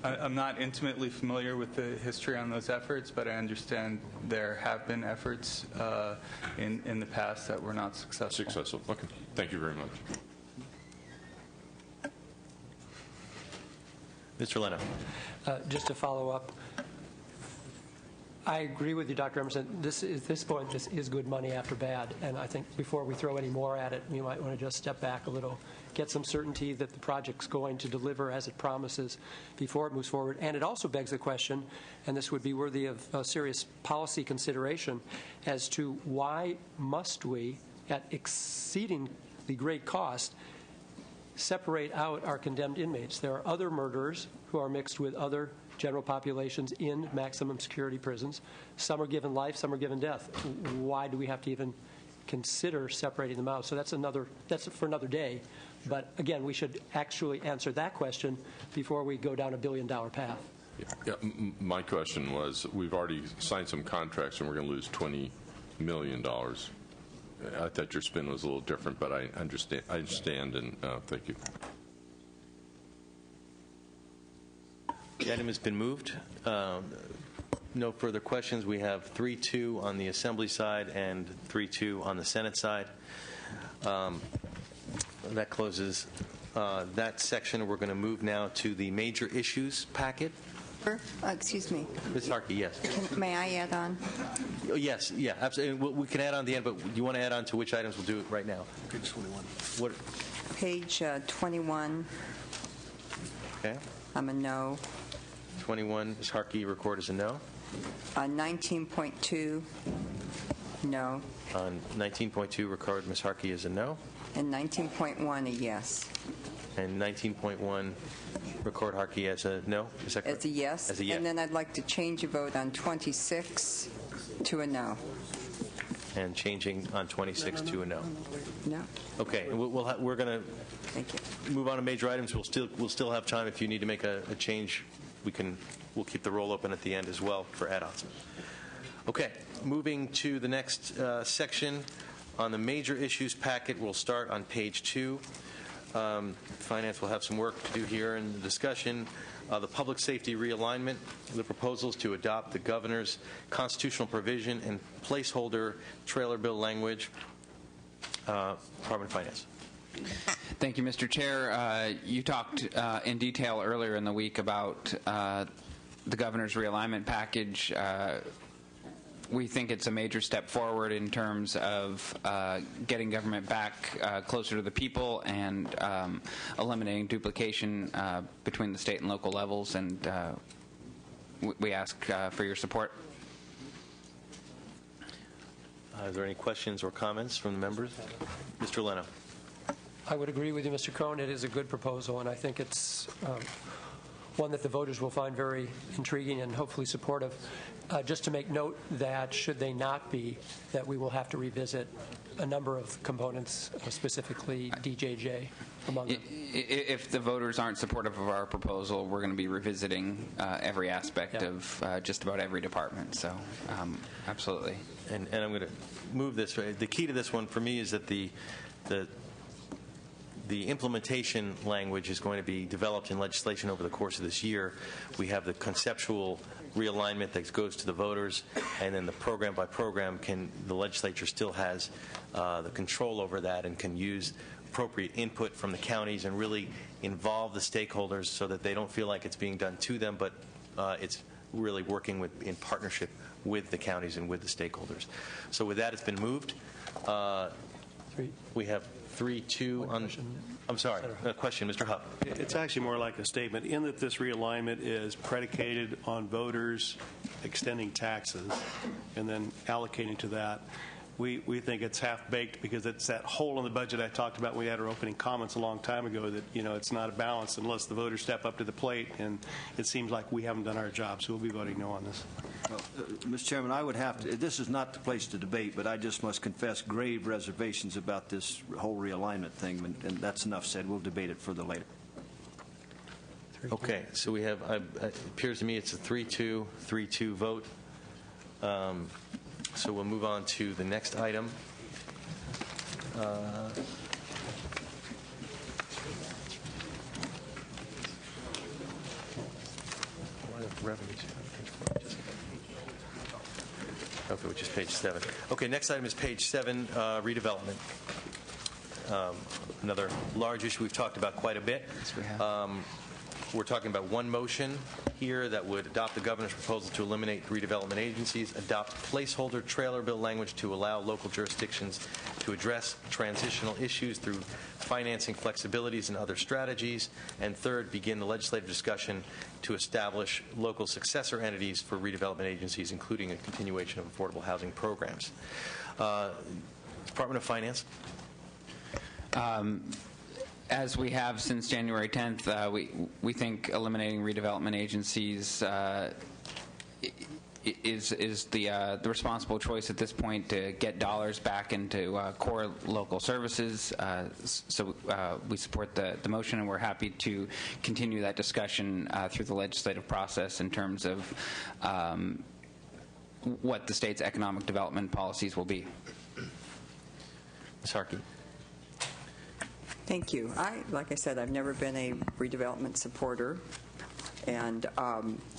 I'm not intimately familiar with the history on those efforts, but I understand there have been efforts in the past that were not successful. Okay. Thank you very much. Mr. Leno. Just to follow up, I agree with you, Dr. Emerson. At this point, this is good money after bad, and I think before we throw any more at it, we might want to just step back a little, get some certainty that the project's going to deliver as it promises before it moves forward. And it also begs the question, and this would be worthy of serious policy consideration, as to why must we, at exceedingly great cost, separate out our condemned inmates. There are other murderers who are mixed with other general populations in maximum security prisons. Some are given life, some are given death. Why do we have to even consider separating them out? So that's for another day. But again, we should actually answer that question before we go down $1 billion path. Yeah, my question was, we've already signed some contracts and we're going to lose $20 million. I thought your spin was a little different, but I understand, and thank you. The item has been moved. No further questions. We have 3-2 on the Assembly side and 3-2 on the Senate side. That closes that section. We're going to move now to the major issues packet. Excuse me. Ms. Harkey, yes. May I add on? Oh, yes, yeah, absolutely. We can add on at the end, but do you want to add on to which items? We'll do it right now. Page 21. What? Page 21. Okay. I'm a no. 21, Ms. Harkey, record as a no. 19.2, no. On 19.2, record Ms. Harkey as a no. And 19.1, a yes. And 19.1, record Harkey as a no? Is that correct? As a yes. As a yes. And then I'd like to change a vote on 26 to a no. and changing on 26 to a no. No. Okay, we're going to Thank you. move on to major items. We'll still have time if you need to make a change. We'll keep the roll open at the end as well for add-ons. Okay, moving to the next section on the major issues packet. We'll start on page 2. Finance will have some work to do here in the discussion. The public safety realignment, the proposals to adopt the governor's constitutional provision and placeholder trailer bill language. Department of Finance. Thank you, Mr. Chair. You talked in detail earlier in the week about the governor's realignment package. We think it's a major step forward in terms of getting government back closer to the people and eliminating duplication between the state and local levels, and we ask for your support. Are there any questions or comments from the members? Mr. Leno. I would agree with you, Mr. Crone. It is a good proposal, and I think it's one that the voters will find very intriguing and hopefully supportive. Just to make note that should they not be, that we will have to revisit a number of components, specifically DJJ among them. If the voters aren't supportive of our proposal, we're going to be revisiting every aspect of just about every department. So, absolutely. And I'm going to move this. The key to this one for me is that the implementation language is going to be developed in legislation over the course of this year. We have the conceptual realignment that goes to the voters, and then the program by program the legislature still has the control over that and can use appropriate input from the counties and really involve the stakeholders so that they don't feel like it's being done to them, but it's really working in partnership with the counties and with the stakeholders. So with that, it's been moved. We have 3-2 on. I'm sorry. A question, Mr. Hupp. It's actually more like a statement in that this realignment is predicated on voters extending taxes and then allocating to that. We think it's half-baked because it's that hole in the budget I talked about when we had our opening comments a long time ago that, it's not a balance unless the voters step up to the plate, and it seems like we haven't done our job, so we'll be voting no on this. Well, Mr. Chairman, I would have to, this is not the place to debate, but I just must confess grave reservations about this whole realignment thing, and that's enough said. We'll debate it further later. Okay, so we have, it appears to me it's a 3-2 vote. So we'll move on to the next item. Okay, which is page 7. Okay, next item is page 7, redevelopment. Another large issue we've talked about quite a bit. Yes, we have. We're talking about one motion here that would adopt the governor's proposal to eliminate redevelopment agencies, adopt placeholder trailer bill language to allow local jurisdictions to address transitional issues through financing flexibilities and other strategies, and third, begin the legislative discussion to establish local successor entities for redevelopment agencies, including a continuation of affordable housing programs. Department of Finance. As we have since January 10th, we think eliminating redevelopment agencies is the responsible choice at this point to get dollars back into core local services. So we support the motion, and we're happy to continue that discussion through the legislative process in terms of what the state's economic development policies will be. Ms. Harkey. Thank you. Like I said, I've never been a redevelopment supporter, and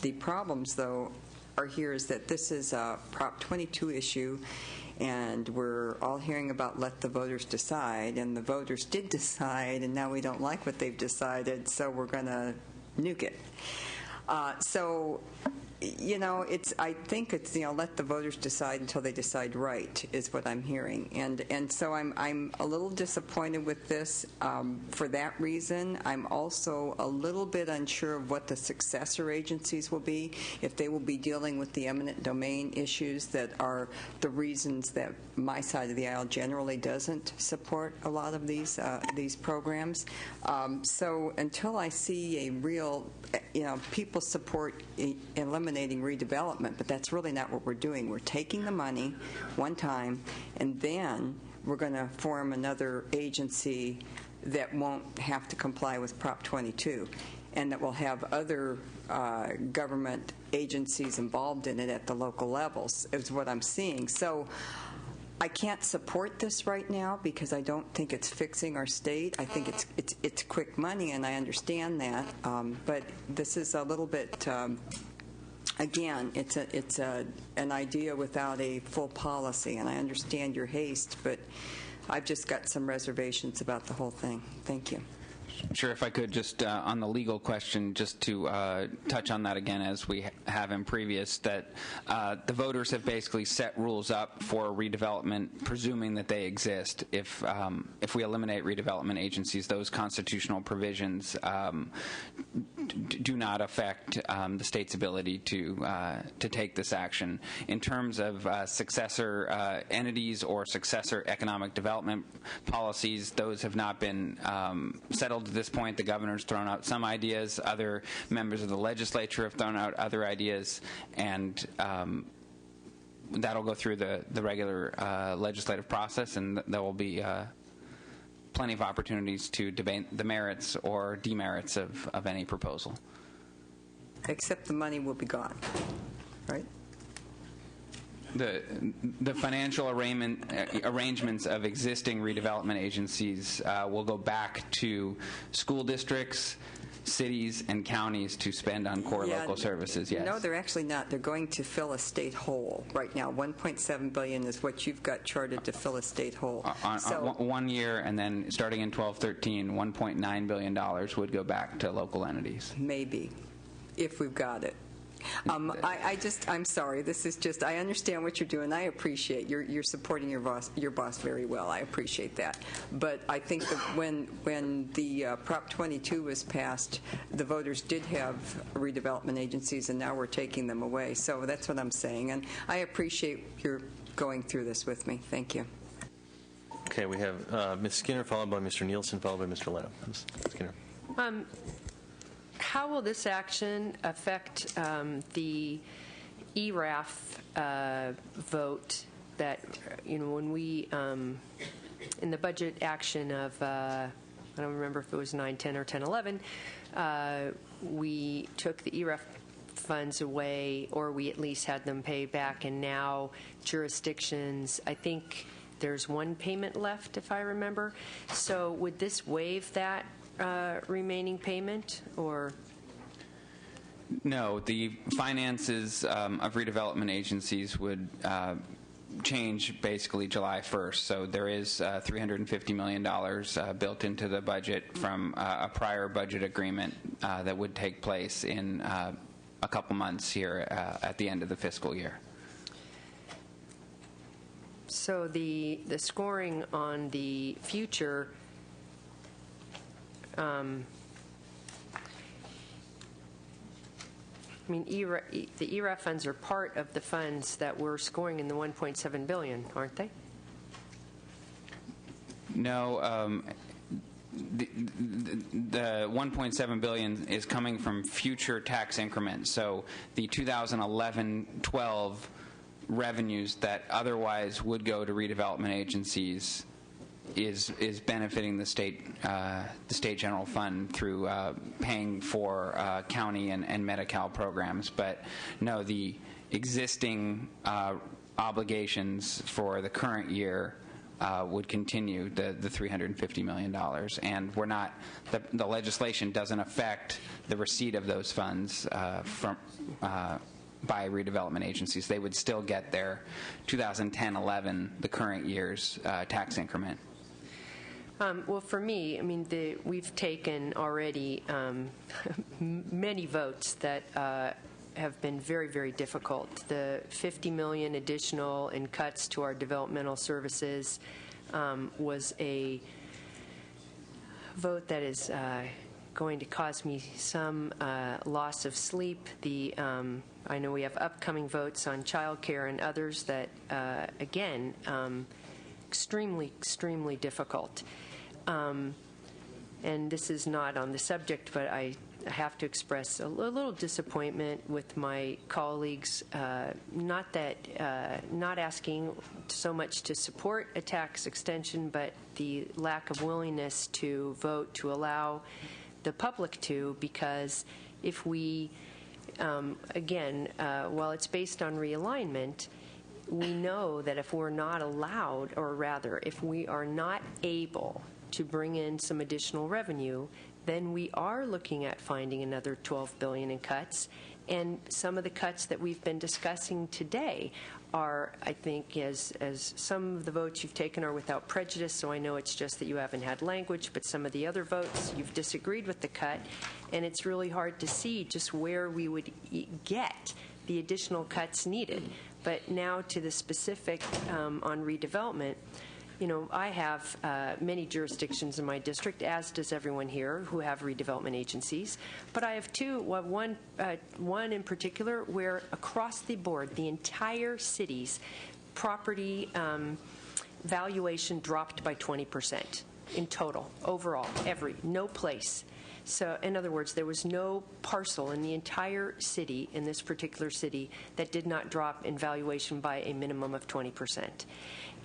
the problems, though, are here is that this is a Prop 22 issue, and we're all hearing about let the voters decide, and the voters did decide, and now we don't like what they've decided, so we're going to nuke it. I think it's let the voters decide until they decide right is what I'm hearing, and so I'm a little disappointed with this for that reason. I'm also a little bit unsure of what the successor agencies will be, if they will be dealing with the eminent domain issues that are the reasons that my side of the aisle generally doesn't support a lot of these programs. So until I see a real people support eliminating eliminating redevelopment, but that's really not what we're doing. We're taking the money one time, and then we're going to form another agency that won't have to comply with Prop 22, and that will have other government agencies involved in it at the local levels, is what I'm seeing. So I can't support this right now because I don't think it's fixing our state. I think it's quick money, and I understand that. But this is a little bit, again, it's an idea without a full policy, and I understand your haste, but I've just got some reservations about the whole thing. Thank you. Sure, if I could just on the legal question, just to touch on that again as we have in previous, that the voters have basically set rules up for redevelopment, presuming that they exist. If we eliminate redevelopment agencies, those constitutional provisions do not affect the state's ability to take this action. In terms of successor entities or successor economic development policies, those have not been settled at this point. The governor's thrown out some ideas. Other members of the legislature have thrown out other ideas, and that'll go through the regular legislative process, and there will be plenty of opportunities to debate the merits or demerits of any proposal. Except the money will be gone, right? The financial arrangements of existing redevelopment agencies will go back to school districts, cities, and counties to spend on core local services, yes. No, they're actually not. They're going to fill a state hole right now. $1.7 billion is what you've got charted to fill a state hole. On 1 year, and then starting in 12-13, $1.9 billion would go back to local entities. Maybe, if we've got it. I'm sorry. This is just, I understand what you're doing. I appreciate you're supporting your boss very well. I appreciate that. But I think that when the Prop 22 was passed, the voters did have redevelopment agencies, and now we're taking them away. So that's what I'm saying. And I appreciate your going through this with me. Thank you. Okay, we have Ms. Skinner, followed by Mr. Nielsen, followed by Mr. Leno. Ms. Skinner. How will this action affect the ERAF vote that, when we, in the budget action of, I don't remember if it was 9, 10, or 10, 11, we took the ERAF funds away, or we at least had them pay back, and now jurisdictions, I think there's one payment left, if I remember. So would this waive that remaining payment, or? No, the finances of redevelopment agencies would change basically July 1st. So there is $350 million built into the budget from a prior budget agreement that would take place in a couple months here at the end of the fiscal year. So the scoring on the future, the ERAF funds are part of the funds that we're scoring in the $1.7 billion, aren't they? No, the $1.7 billion is coming from future tax increments. So the 2011-12 revenues that otherwise would go to redevelopment agencies is benefiting the state general fund through paying for county and Medi-Cal programs. But no, the existing obligations for the current year would continue, the $350 million, and we're not. The legislation doesn't affect the receipt of those funds from. By redevelopment agencies. They would still get their 2010-11, the current year's tax increment. Well, for me, we've taken already many votes that have been very, very difficult. The $50 million additional in cuts to our developmental services was a vote that is going to cause me some loss of sleep. I know we have upcoming votes on child care and others that, again, extremely, extremely difficult. And this is not on the subject, but I have to express a little disappointment with my colleagues, not asking so much to support a tax extension, but the lack of willingness to vote to allow the public to, because if we, again, while it's based on realignment, we know that if we're not allowed, or rather, if we are not able to bring in some additional revenue, then we are looking at finding another $12 billion in cuts. And some of the cuts that we've been discussing today are, I think, as some of the votes you've taken are without prejudice, so I know it's just that you haven't had language, but some of the other votes, you've disagreed with the cut, and it's really hard to see just where we would get the additional cuts needed. But now to the specific on redevelopment, you know, I have many jurisdictions in my district, as does everyone here, who have redevelopment agencies. But I have one in particular where across the board, the entire city's property valuation dropped by 20% in total, overall, no place. So, in other words, there was no parcel in the entire city, in this particular city, that did not drop in valuation by a minimum of 20%.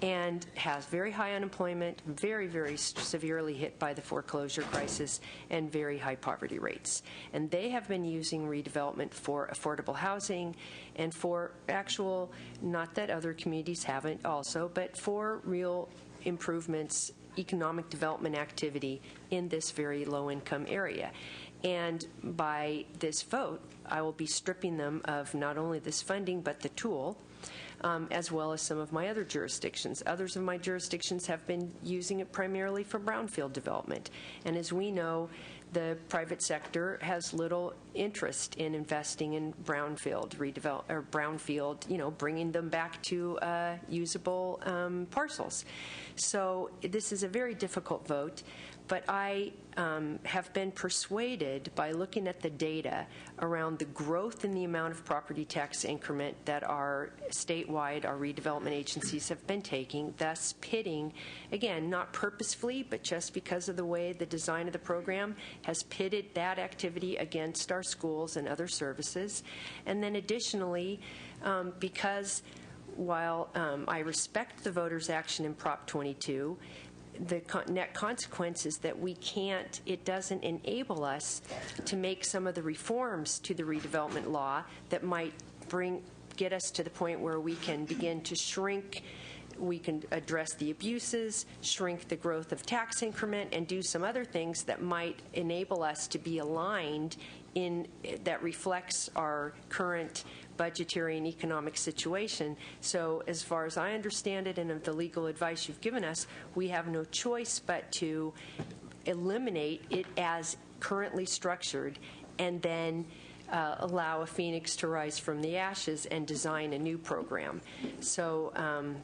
And has very high unemployment, very, very severely hit by the foreclosure crisis, and very high poverty rates. And they have been using redevelopment for affordable housing and for actual, not that other communities haven't also, but for real improvements, economic development activity in this very low-income area. And by this vote, I will be stripping them of not only this funding, but the tool, as well as some of my other jurisdictions. Others of my jurisdictions have been using it primarily for brownfield development. And as we know, the private sector has little interest in investing in brownfield bringing them back to usable parcels. So this is a very difficult vote. But I have been persuaded by looking at the data around the growth in the amount of property tax increment that our statewide, our redevelopment agencies have been taking, thus pitting, again, not purposefully, but just because of the way the design of the program has pitted that activity against our schools and other services. And then additionally, because while I respect the voters' action in Prop 22, the net consequence is that it doesn't enable us to make some of the reforms to the redevelopment law that might get us to the point where we can begin to shrink, we can address the abuses, shrink the growth of tax increment, and do some other things that might enable us to be aligned that reflects our current budgetary and economic situation. So as far as I understand it, and of the legal advice you've given us, we have no choice but to eliminate it as currently structured and then allow a phoenix to rise from the ashes and design a new program. So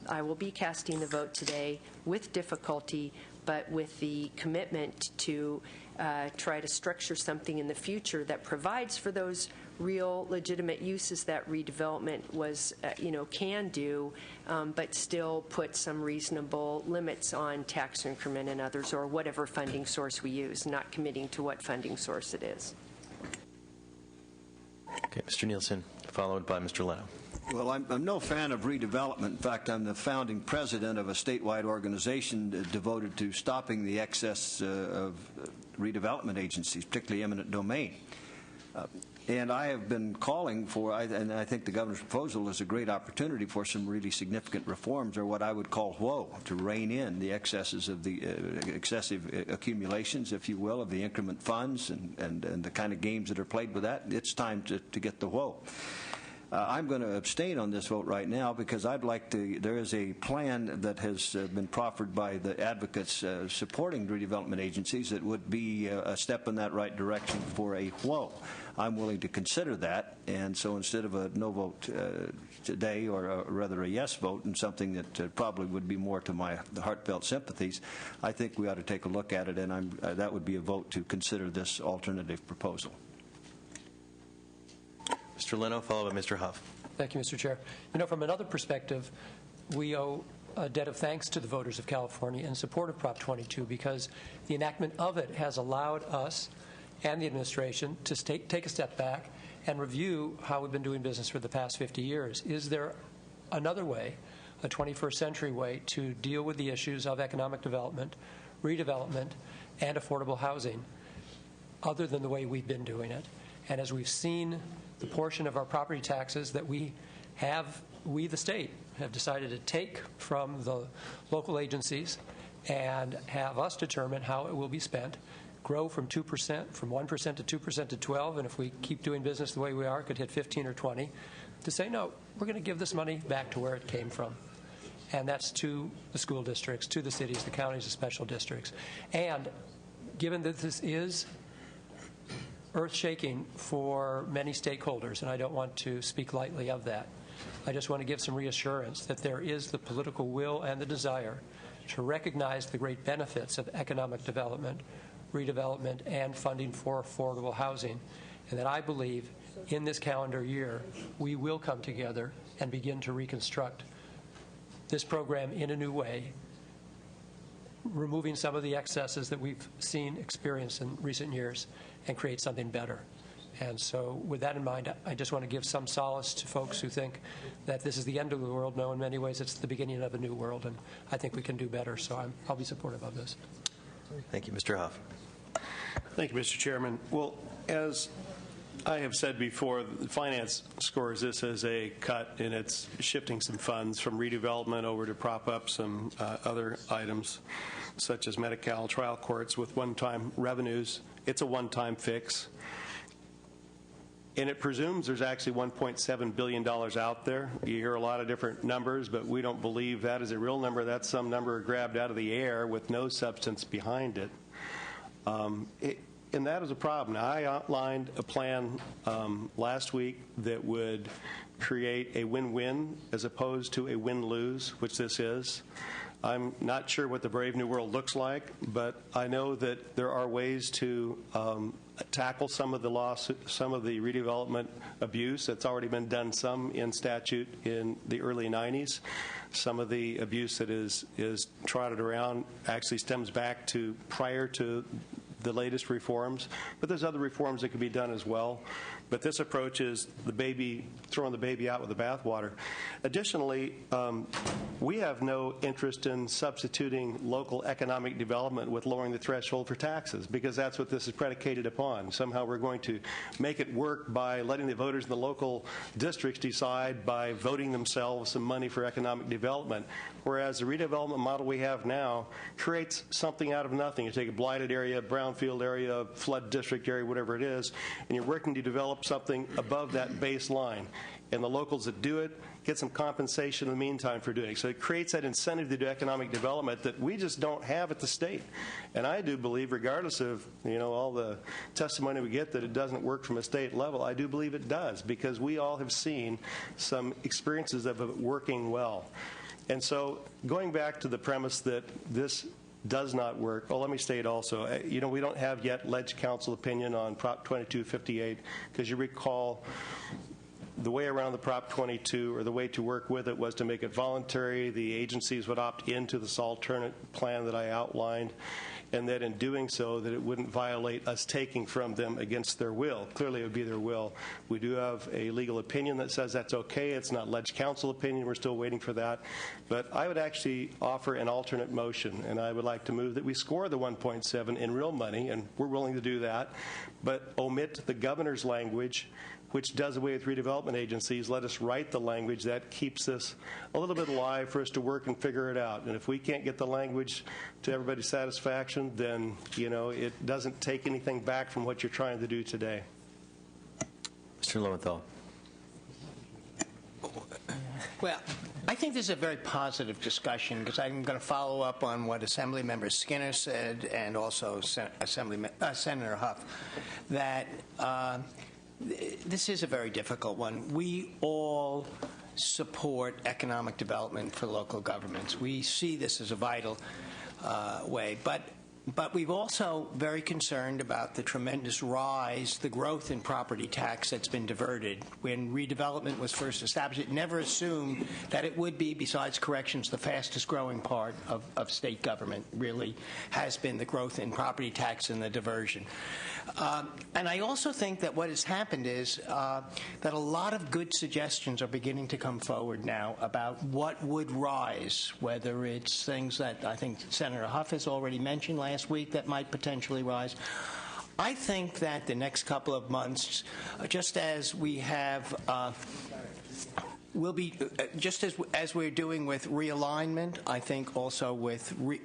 I will be casting the vote today with difficulty, but with the commitment to try to structure something in the future that provides for those real legitimate uses that redevelopment can do, but still put some reasonable limits on tax increment and others, or whatever funding source we use, not committing to what funding source it is. Okay, Mr. Nielsen, followed by Mr. Leno. Well, I'm no fan of redevelopment. In fact, I'm the founding president of a statewide organization devoted to stopping the excess of redevelopment agencies, particularly eminent domain. And I have been calling for, and I think the governor's proposal is a great opportunity for some really significant reforms, or what I would call whoa, to rein in the excesses of the excessive accumulations, if you will, of the increment funds and the kind of games that are played with that. It's time to get the whoa. I'm going to abstain on this vote right now because I'd like to. There is a plan that has been proffered by the advocates supporting redevelopment agencies that would be a step in that right direction for a whoa. I'm willing to consider that, and so instead of a no vote today, or rather a yes vote, and something that probably would be more to my heartfelt sympathies, I think we ought to take a look at it, and that would be a vote to consider this alternative proposal. Mr. Leno, followed by Mr. Huff. Thank you, Mr. Chair. From another perspective, we owe a debt of thanks to the voters of California in support of Prop 22 because the enactment of it has allowed us and the administration to take a step back and review how we've been doing business for the past 50 years. Is there another way, a 21st century way, to deal with the issues of economic development, redevelopment, and affordable housing other than the way we've been doing it? And as we've seen the portion of our property taxes that we, the state, have decided to take from the local agencies and have us determine how it will be spent, grow from 2%, from 1% to 2% to 12%, and if we keep doing business the way we are, could hit 15 or 20, to say, no, we're going to give this money back to where it came from. And that's to the school districts, to the cities, the counties, the special districts. And given that this is earth-shaking for many stakeholders, and I don't want to speak lightly of that, I just want to give some reassurance that there is the political will and the desire to recognize the great benefits of economic development, redevelopment, and funding for affordable housing, and that I believe in this calendar year we will come together and begin to reconstruct this program in a new way, removing some of the excesses that we've seen experienced in recent years and create something better. And so with that in mind, I just want to give some solace to folks who think that this is the end of the world. No, in many ways it's the beginning of a new world, and I think we can do better. So I'll be supportive of this. Thank you. Mr. Huff. Thank you, Mr. Chairman. Well, as I have said before, the finance scores this as a cut, and it's shifting some funds from redevelopment over to prop up some other items, such as Medi-Cal trial courts with one-time revenues. It's a one-time fix. And it presumes there's actually $1.7 billion out there. You hear a lot of different numbers, but we don't believe that is a real number. That's some number grabbed out of the air with no substance behind it. And that is a problem. Now, I outlined a plan last week that would create a win-win as opposed to a win-lose, which this is. I'm not sure what the Brave New World looks like, but I know that there are ways to tackle some of the redevelopment abuse that's already been done, some in statute in the early 90s. Some of the abuse that is trotted around actually stems back to prior to the latest reforms, but there's other reforms that could be done as well. But this approach is throwing the baby out with the bathwater. Additionally, we have no interest in substituting local economic development with lowering the threshold for taxes, because that's what this is predicated upon. Somehow we're going to make it work by letting the voters in the local districts decide by voting themselves some money for economic development, whereas the redevelopment model we have now creates something out of nothing. You take a blighted area, brownfield area, flood district area, whatever it is, and you're working to develop something above that baseline. And the locals that do it get some compensation in the meantime for doing it. So it creates that incentive to do economic development that we just don't have at the state. And I do believe, regardless of all the testimony we get that it doesn't work from a state level, I do believe it does, because we all have seen some experiences of it working well. And so going back to the premise that this does not work. Well, let me state also, we don't have yet Ledge Council opinion on Prop 2258, because you recall the way around the Prop 22, or the way to work with it, was to make it voluntary. The agencies would opt into this alternate plan that I outlined, and that in doing so, that it wouldn't violate us taking from them against their will. Clearly, it would be their will. We do have a legal opinion that says that's okay. It's not Ledge Council opinion. We're still waiting for that. But I would actually offer an alternate motion, and I would like to move that we score the 1.7 in real money, and we're willing to do that, but omit the governor's language, which does away with redevelopment agencies. Let us write the language that keeps this a little bit alive for us to work and figure it out. And if we can't get the language to everybody's satisfaction, then, it doesn't take anything back from what you're trying to do today. Mr. Lowenthal. Well, I think this is a very positive discussion, because I'm going to follow up on what Assemblymember Skinner said, and also Senator Huff, that this is a very difficult one. We all support economic development for local governments. We see this as a vital way. But But we've also very concerned about the tremendous rise, the growth in property tax that's been diverted. When redevelopment was first established, it never assumed that it would be, besides corrections, the fastest growing part of state government really has been the growth in property tax and the diversion. And I also think that what has happened is that a lot of good suggestions are beginning to come forward now about what would rise, whether it's things that I think Senator Huff has already mentioned last week that might potentially rise. I think that the next couple of months, just as we have will be just as we're doing with realignment. I think also with we're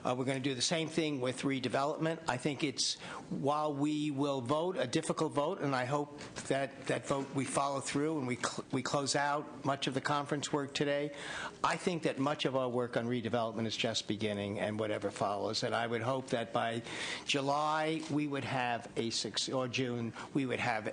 going to do the same thing with redevelopment. I think it's, while we will vote a difficult vote, and I hope that that vote we follow through and we close out much of the conference work today. I think that much of our work on redevelopment is just beginning, and whatever follows. And I would hope that by July we would have or June we would have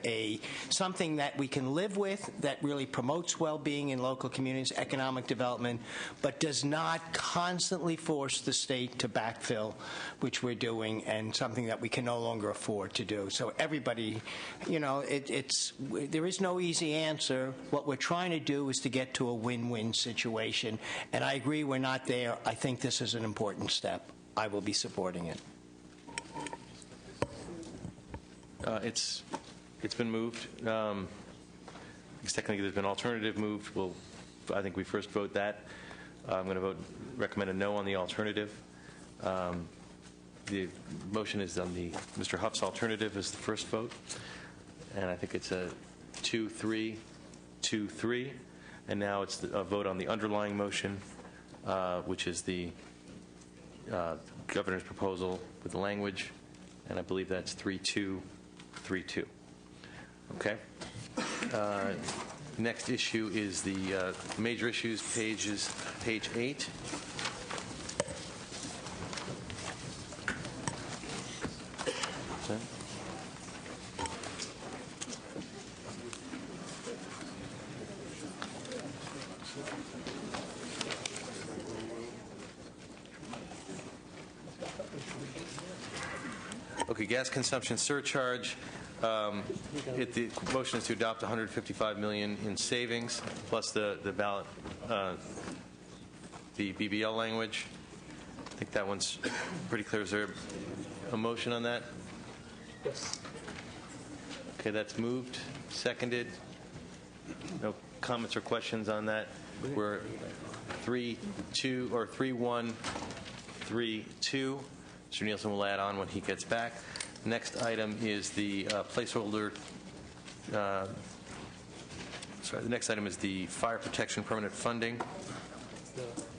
something that we can live with that really promotes well-being in local communities, economic development, but does not constantly force the state to backfill, which we're doing, and something that we can no longer afford to do. So everybody, there is no easy answer. What we're trying to do is to get to a win-win situation, and I agree we're not there. I think this is an important step. I will be supporting it. It's been moved. Technically, there's been alternative moved. I think we first vote that. I'm going to recommend a no on the alternative. The motion is on Mr. Huff's alternative as the first vote, and I think it's a 2-3, 2-3. And now it's a vote on the underlying motion, which is the governor's proposal with the language, and I believe that's 3-2, 3-2. Okay. Next issue is the major issues, page 8. Okay, gas consumption surcharge. The motion is to adopt $155 million in savings, plus the ballot, the BBL language. I think that one's pretty clear. Is there a motion on that? Yes. Okay, that's moved. Seconded. No comments or questions on that. We're 3-2 or 3-1, 3-2. Mr. Nielsen will add on when he gets back. Next item is the placeholder. The next item is the fire protection permanent funding.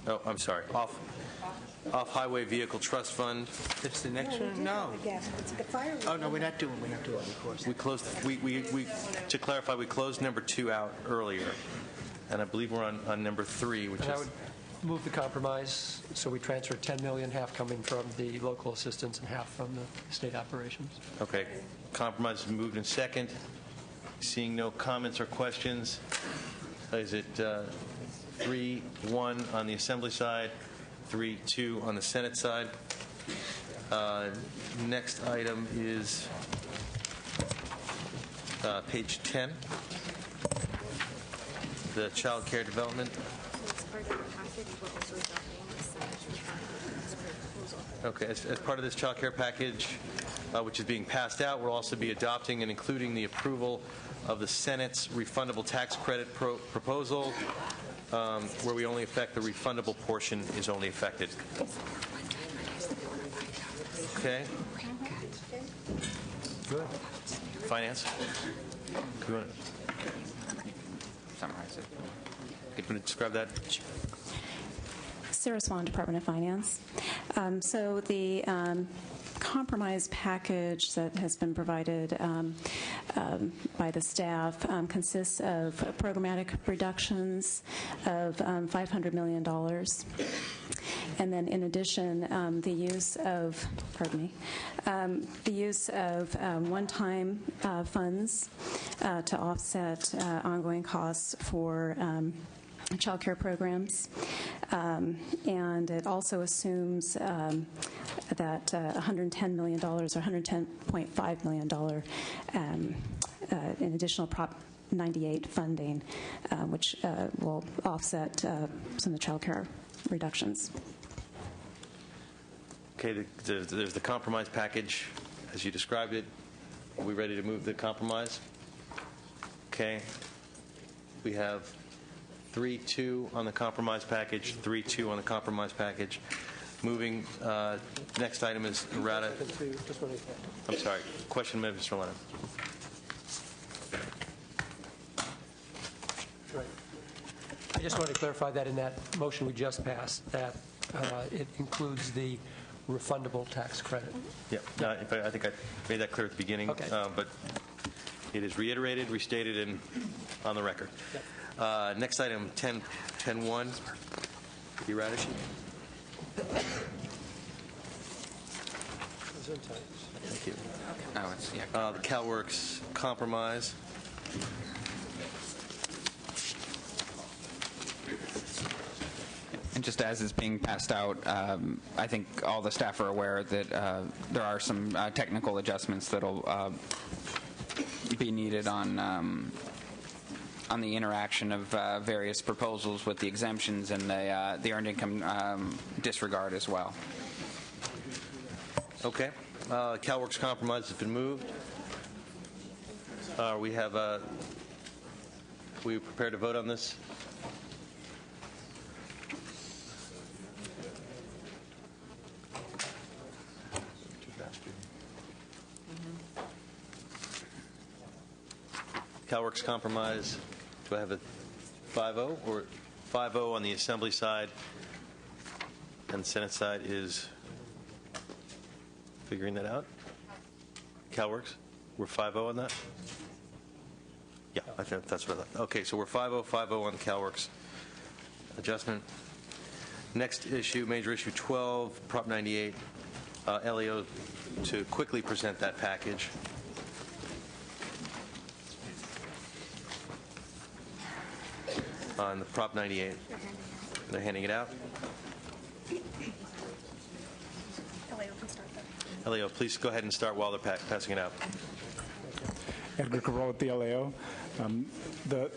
Oh, I'm sorry. Off-highway vehicle trust fund. It's the next one? No. Oh no, we're not doing it, of course. We closed. We to clarify, we closed number 2 out earlier, and I believe we're on number 3, which is. I would move the compromise, so we transfer $10 million, half coming from the local assistance and half from the state operations. Okay. Compromise is moved in second. Seeing no comments or questions, is it 3-1 on the Assembly side, 3-2 on the Senate side? Next item is page 10, the child care development. Okay, as part of this child care package, which is being passed out, we'll also be adopting and including the approval of the Senate's refundable tax credit proposal, where we only affect the refundable portion is only affected. Okay. Good. Finance. Do you want to summarize it? You want to describe that? Sarah Swan, Department of Finance. So the compromise package that has been provided by the staff consists of programmatic reductions of $500 million. And then in addition, the use of one-time funds to offset ongoing costs for child care programs. And it also assumes that $110 million or $110.5 million in additional Prop 98 funding, which will offset some of the child care reductions. Okay, there's the compromise package as you described it. Are we ready to move the compromise? Okay. We have 3-2 on the compromise package, 3-2 on the compromise package. Moving, next item is errata. I'm sorry. Question, Mr. Lennon. Right. I just want to clarify that in that motion we just passed, that it includes the refundable tax credit. Yeah, I think I made that clear at the beginning. Okay. But it is reiterated, restated, and on the record. Yep. Next item, 10.1, the errata sheet. Thank you. Oh, it's, yeah. The CalWorks compromise. And just as it's being passed out, I think all the staff are aware that there are some technical adjustments that will be needed on the interaction of various proposals with the exemptions and the earned income disregard as well. Okay. CalWorks compromise has been moved. We prepared to vote on this? CalWorks compromise, do I have a 5-0 or 5-0 on the Assembly side, and the Senate side is figuring that out? CalWorks, we're 5-0 on that? Yeah, I think that's what I thought. Okay, so we're 5-0, 5-0 on the CalWorks adjustment. Next issue, major issue 12, Prop 98, LEO to quickly present that package. On the Prop 98. They're handing it out. LEO, please go ahead and start while they're passing it out. Edgar Cabral with the LAO. The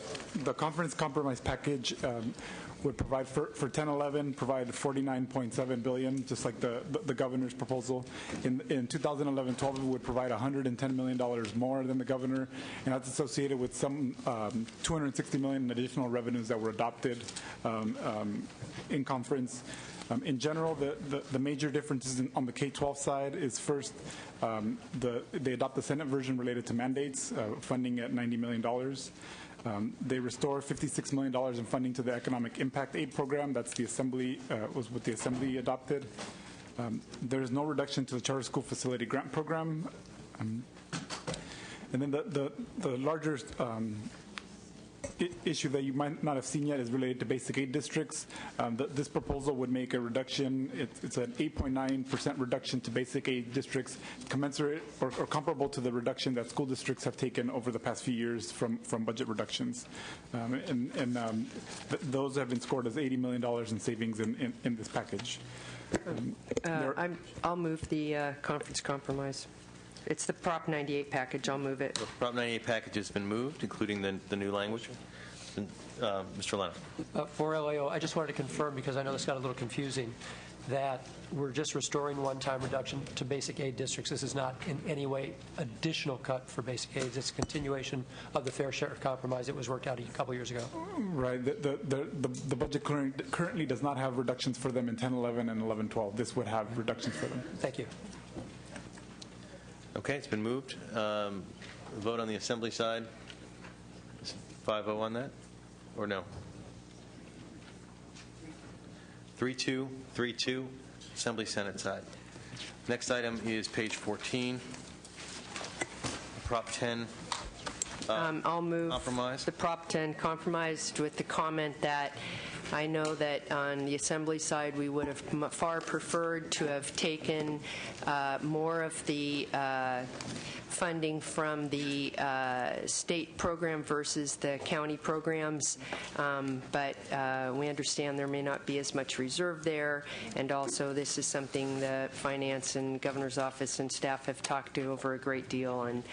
conference compromise package would provide for 10-11 provide $49.7 billion, just like the governor's proposal. In 2011-12, it would provide $110 million more than the governor, and that's associated with some $260 million in additional revenues that were adopted in conference. In general, the major differences on the K-12 side is first, they adopt the Senate version related to mandates, funding at $90 million. They restore $56 million in funding to the Economic Impact Aid Program. That's the Assembly, was what the Assembly adopted. There is no reduction to the Charter School Facility Grant Program. And then the larger issue that you might not have seen yet is related to basic aid districts. This proposal would make a reduction. It's an 8.9% reduction to basic aid districts, commensurate or comparable to the reduction that school districts have taken over the past few years from budget reductions. Those have been scored as $80 million in savings in this package. I'll move the conference compromise. It's the Prop 98 package. I'll move it. The Prop 98 package has been moved, including the new language. Mr. Lennon. For LAO, I just wanted to confirm, because I know this got a little confusing, that we're just restoring one-time reduction to basic aid districts. This is not in any way additional cut for basic aids. It's a continuation of the fair share compromise that was worked out a couple years ago. Right. The budget currently does not have reductions for them in 10-11 and 11-12. This would have reductions for them. Thank you. Okay, it's been moved. Vote on the Assembly side. 5-0 on that, or no? 3-2, 3-2, Assembly Senate side. Next item is page 14, Prop 10. I'll move compromise. The Prop 10 compromised with the comment that I know that on the Assembly side we would have far preferred to have taken more of the funding from the state program versus the county programs, but we understand there may not be as much reserve there, and also this is something the Finance and Governor's Office and staff have talked over a great deal, and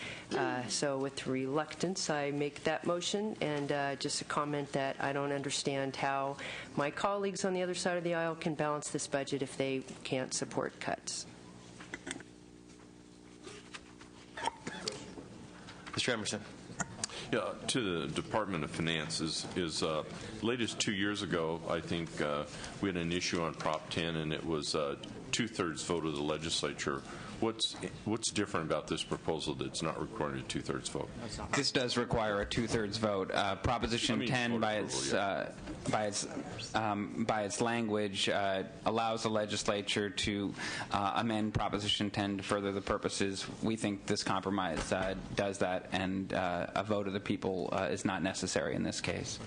so with reluctance I make that motion, and just a comment that I don't understand how my colleagues on the other side of the aisle can balance this budget if they can't support cuts. Mr. Emerson. Yeah, to the Department of Finance is latest 2 years ago, I think we had an issue on Prop 10, and it was a 2/3 vote of the legislature. What's different about this proposal that's not requiring a 2/3 vote? This does require a 2/3 vote. Proposition 10, by its language, allows the legislature to amend Proposition 10 to further the purposes. We think this compromise does that, and a vote of the people is not necessary in this case.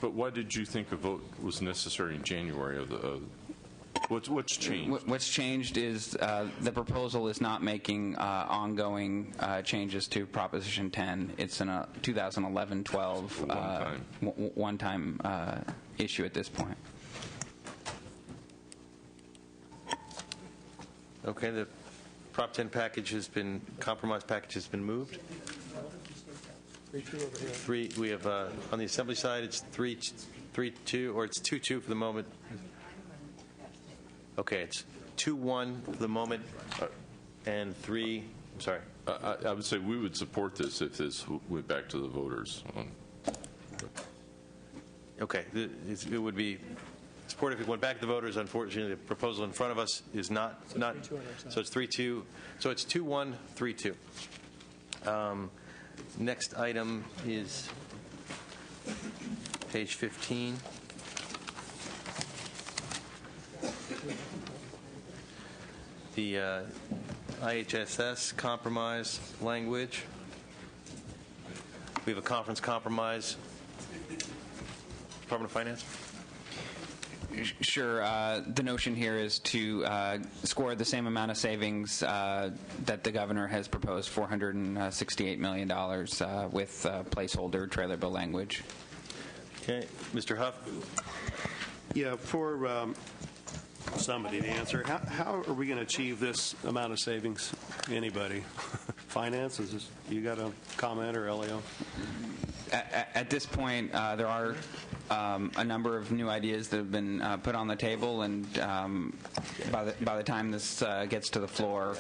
But why did you think a vote was necessary in January of the? What's changed? What's changed is the proposal is not making ongoing changes to Proposition 10. It's in a 2011-12 one-time issue at this point. Okay, the Prop 10 package has been, compromise package has been moved. 3-2 we have, on the Assembly side, it's 3-2, or it's 2-2 for the moment. Okay, it's 2-1 for the moment, and 3, I'm sorry. I would say we would support this if this went back to the voters. Okay, it would be supported if it went back to the voters. Unfortunately, the proposal in front of us is not, so it's 3-2. So it's 2-1, 3-2. Next item is page 15. The IHSS compromise language. We have a conference compromise. Department of Finance? Sure. The notion here is to score the same amount of savings that the governor has proposed, $468 million, with placeholder trailer bill language. Okay. Mr. Huff? Yeah, for somebody to answer, how are we going to achieve this amount of savings? Anybody? Finance? You got a comment, or Elio? At this point, there are a number of new ideas that have been put on the table, and by the time this gets to the floor,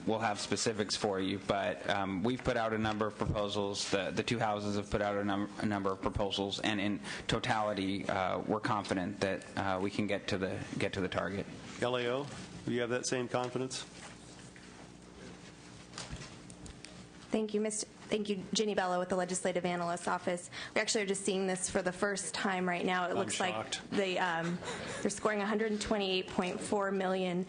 we'll have specifics for you. But we've put out a number of proposals. The two houses have put out a number of proposals, and in totality, we're confident that we can get to the target. Elio, do you have that same confidence? Thank you, Thank you, Ginny Bello with the Legislative Analyst's Office. We actually are just seeing this for the first time right now. It looks like they're scoring $128.4 million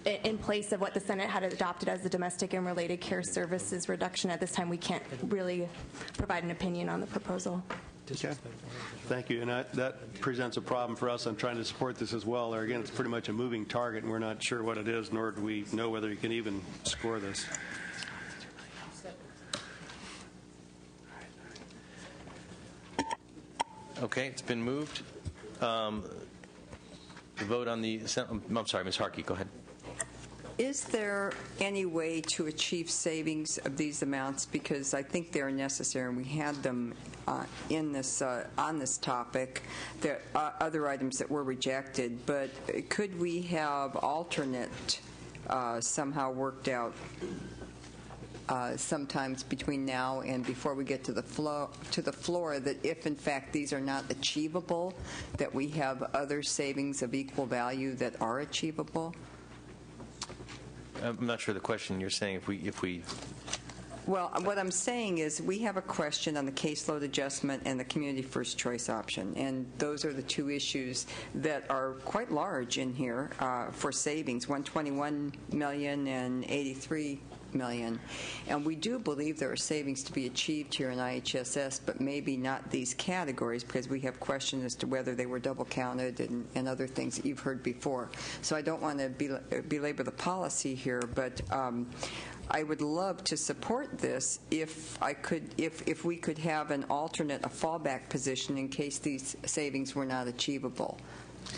in place of what the Senate had adopted as the domestic and related care services reduction. At this time, we can't really provide an opinion on the proposal. Okay. Thank you. And that presents a problem for us. I'm trying to support this as well. Or again, it's pretty much a moving target, and we're not sure what it is, nor do we know whether you can even score this. Okay, it's been moved. The vote on the, I'm sorry, Ms. Harkey, go ahead. Is there any way to achieve savings of these amounts? Because I think they're necessary, and we had them in this on this topic. There are other items that were rejected, but could we have alternate somehow worked out sometimes between now and before we get to the floor, that if in fact these are not achievable, that we have other savings of equal value that are achievable? I'm not sure the question you're saying. If we Well, what I'm saying is we have a question on the caseload adjustment and the community first choice option, and those are the two issues that are quite large in here for savings, $121 million and $83 million. And we do believe there are savings to be achieved here in IHSS, but maybe not these categories, because we have questions as to whether they were double counted and other things that you've heard before. So I don't want to belabor the policy here, but I would love to support this if we could have an alternate, a fallback position in case these savings were not achievable.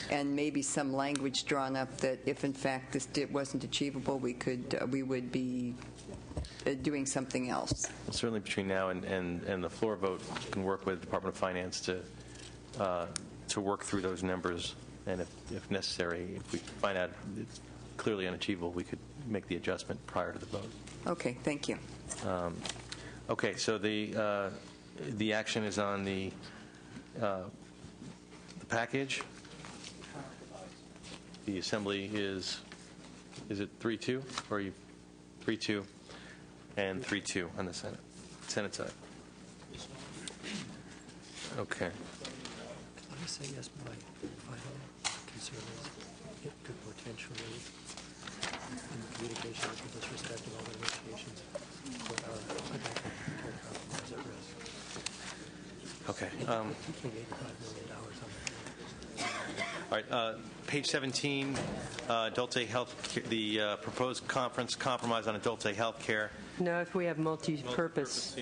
And maybe some language drawn up that if in fact this wasn't achievable, we would be doing something else. Well, certainly between now and the floor vote, we can work with the Department of Finance to work through those numbers, and if necessary, if we find out it's clearly unachievable, we could make the adjustment prior to the vote. Okay, thank you. Okay, so the action is on the package. The Assembly is it 3-2, or are you 3-2 and 3-2 on the Senate side? Okay. Let me say yes, my final concern is it could potentially, in the communication with the disrespect of all the negotiations, put our care compromise at risk. Okay. Keeping $85 million on all right. Page 17, adult day health, the proposed compromise on adult day health care. No, if we have multi-purpose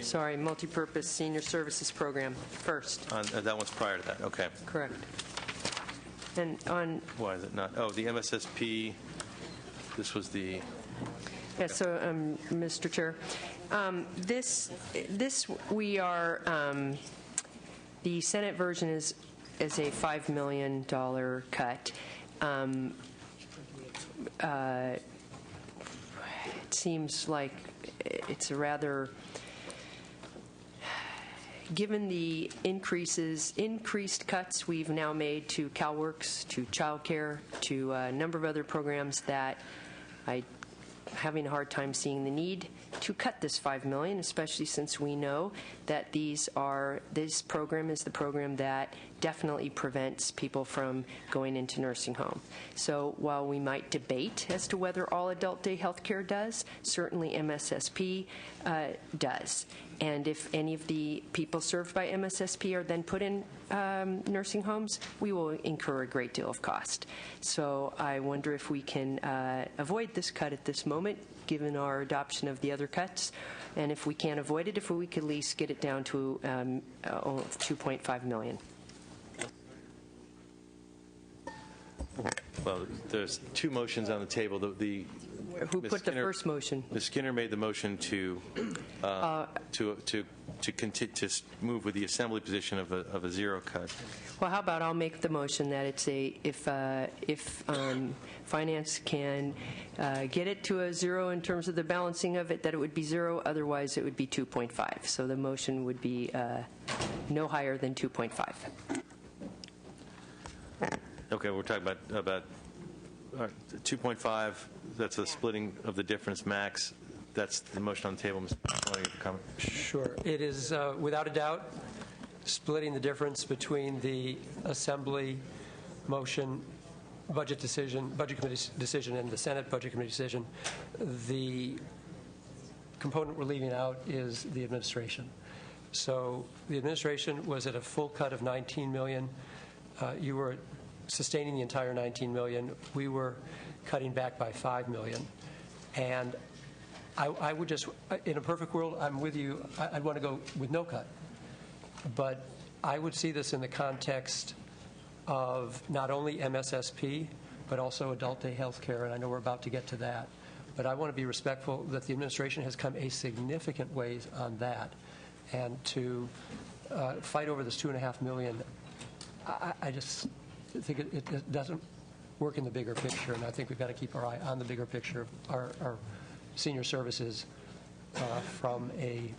senior services program first. That one's prior to that. Okay. Correct. And on. Why is it not? Oh, the MSSP. This was the. Yeah. So, Mr. Chair, this we are. The Senate version is a $5 million cut. It seems like it's a rather, given the increased cuts we've now made to CalWORKS, to childcare, to a number of other programs, that I'm having a hard time seeing the need to cut this $5 million, especially since we know that this program is the program that definitely prevents people from going into nursing home. So while we might debate as to whether all adult day health care does, certainly MSSP does. And if any of the people served by MSSP are then put in nursing homes, we will incur a great deal of cost. So I wonder if we can avoid this cut at this moment, given our adoption of the other cuts, and if we can't avoid it, if we could at least get it down to $2.5 million. Well, there's two motions on the table. Who put the first motion? Ms. Skinner made the motion to move with the Assembly position of a zero cut. Well, how about I'll make the motion that it's if Finance can get it to a zero in terms of the balancing of it, that it would be zero. Otherwise, it would be 2.5. So the motion would be no higher than 2.5. Okay, we're talking about 2.5. That's a splitting of the difference max. That's the motion on the table. Mr. Maloney, comment? Sure. It is, without a doubt, splitting the difference between the Assembly motion, budget committee decision, and the Senate budget committee decision. The component we're leaving out is the administration. So the administration was at a full cut of $19 million. You were sustaining the entire $19 million. We were cutting back by $5 million. And I would just, in a perfect world, I'm with you. I'd want to go with no cut. But I would see this in the context of not only MSSP, but also adult day health care, and I know we're about to get to that. But I want to be respectful that the administration has come a significant ways on that. And to fight over this $2.5 million, I just think it doesn't work in the bigger picture, and I think we've got to keep our eye on the bigger picture of our senior services from a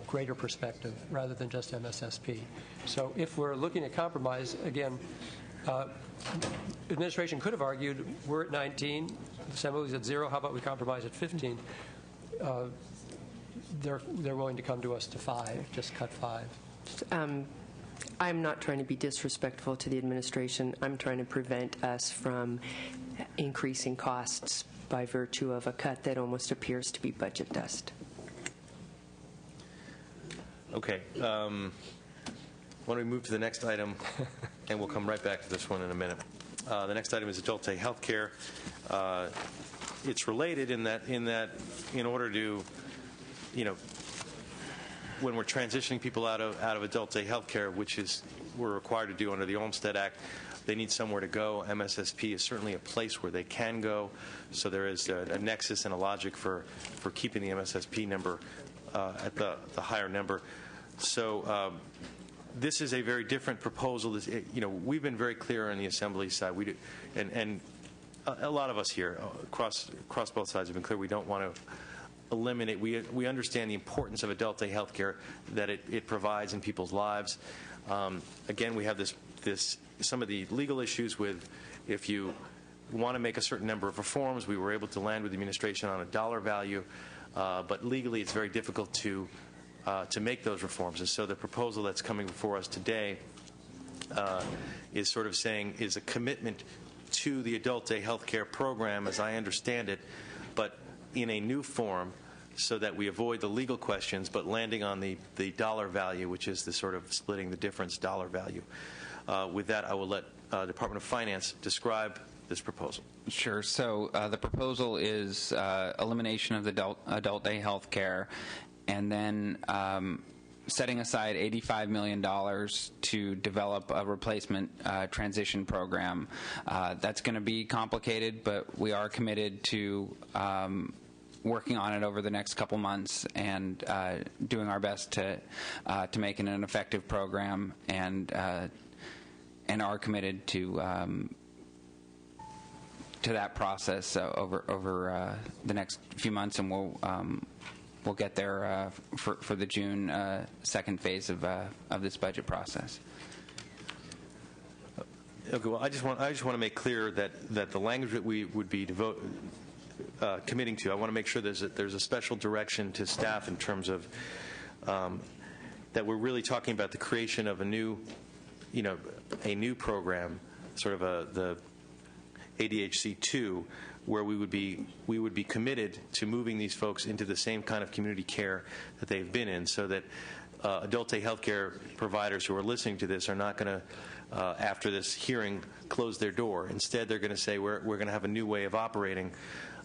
greater perspective rather than just MSSP. So if we're looking at compromise, again, administration could have argued we're at 19, the Assembly's at 0, how about we compromise at 15? They're willing to come to us to 5, just cut 5. I'm not trying to be disrespectful to the administration. I'm trying to prevent us from increasing costs by virtue of a cut that almost appears to be budget dust. Okay. Why don't we move to the next item, and we'll come right back to this one in a minute. The next item is adult day health care. It's related in that in order to, when we're transitioning people out of adult day health care, which is we're required to do under the Olmstead Act, they need somewhere to go. MSSP is certainly a place where they can go, so there is a nexus and a logic for keeping the MSSP number at the higher number. So this is a very different proposal. We've been very clear on the Assembly side. We do, and a lot of us here across both sides have been clear. We don't want to eliminate. We understand the importance of adult day health care that it provides in people's lives. Again, we have some of the legal issues with if you want to make a certain number of reforms. We were able to land with the administration on a dollar value, but legally it's very difficult to make those reforms. And so the proposal that's coming before us today is sort of saying is a commitment to the adult day health care program, as I understand it, but in a new form so that we avoid the legal questions, but landing on the dollar value, which is the sort of splitting the difference dollar value. With that, I will let Department of Finance describe this proposal. Sure. So the proposal is elimination of the adult day health care, and then setting aside $85 million to develop a replacement transition program. That's going to be complicated, but we are committed to working on it over the next couple months and doing our best to make it an effective program, and are committed to that process over the next few months, and we'll get there for the June second phase of this budget process. Okay. Well, I just want to make clear that the language that we would be committing to, I want to make sure there's a special direction to staff in terms of that we're really talking about the creation of a new program, sort of the ADHC2, where we would be committed to moving these folks into the same kind of community care that they've been in, so that adult day health care providers who are listening to this are not going to, after this hearing, close their door. Instead, they're going to say, we're going to have a new way of operating.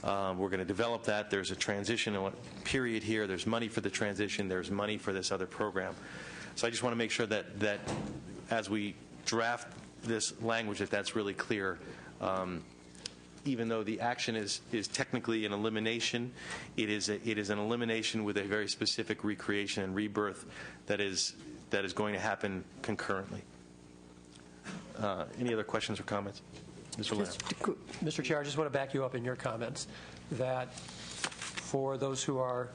We're going to develop that. There's a transition period here. There's money for the transition. There's money for this other program. So I just want to make sure that as we draft this language, that's really clear. Even though the action is technically an elimination, it is an elimination with a very specific recreation and rebirth that is going to happen concurrently. Any other questions or comments? Mr. Lamb. Mr. Chair, I just want to back you up in your comments that for those who are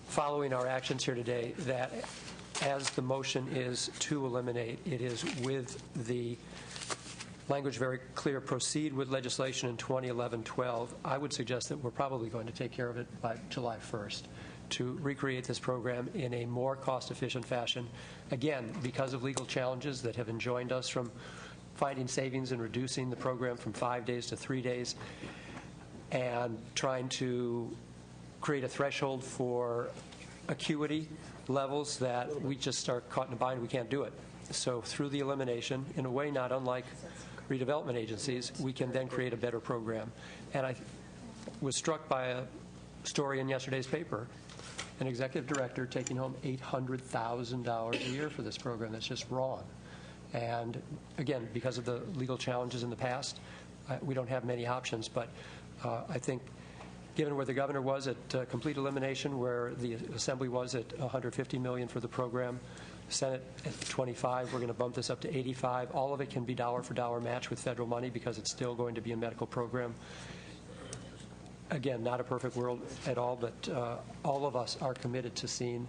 following our actions here today, that as the motion is to eliminate, it is with the language very clear, proceed with legislation in 2011-12. I would suggest that we're probably going to take care of it by July 1st to recreate this program in a more cost-efficient fashion. Again, because of legal challenges that have enjoined us from finding savings and reducing the program from 5 days to 3 days, and trying to create a threshold for acuity levels that we just are caught in a bind. We can't do it. So through the elimination, in a way not unlike redevelopment agencies, we can then create a better program. And I was struck by a story in yesterday's paper, an executive director taking home $800,000 a year for this program. That's just wrong. And again, because of the legal challenges in the past, we don't have many options. But I think given where the governor was at complete elimination, where the Assembly was at $150 million for the program, Senate at 25, we're going to bump this up to 85. All of it can be dollar for dollar match with federal money because it's still going to be a medical program. Again, not a perfect world at all, but all of us are committed to seeing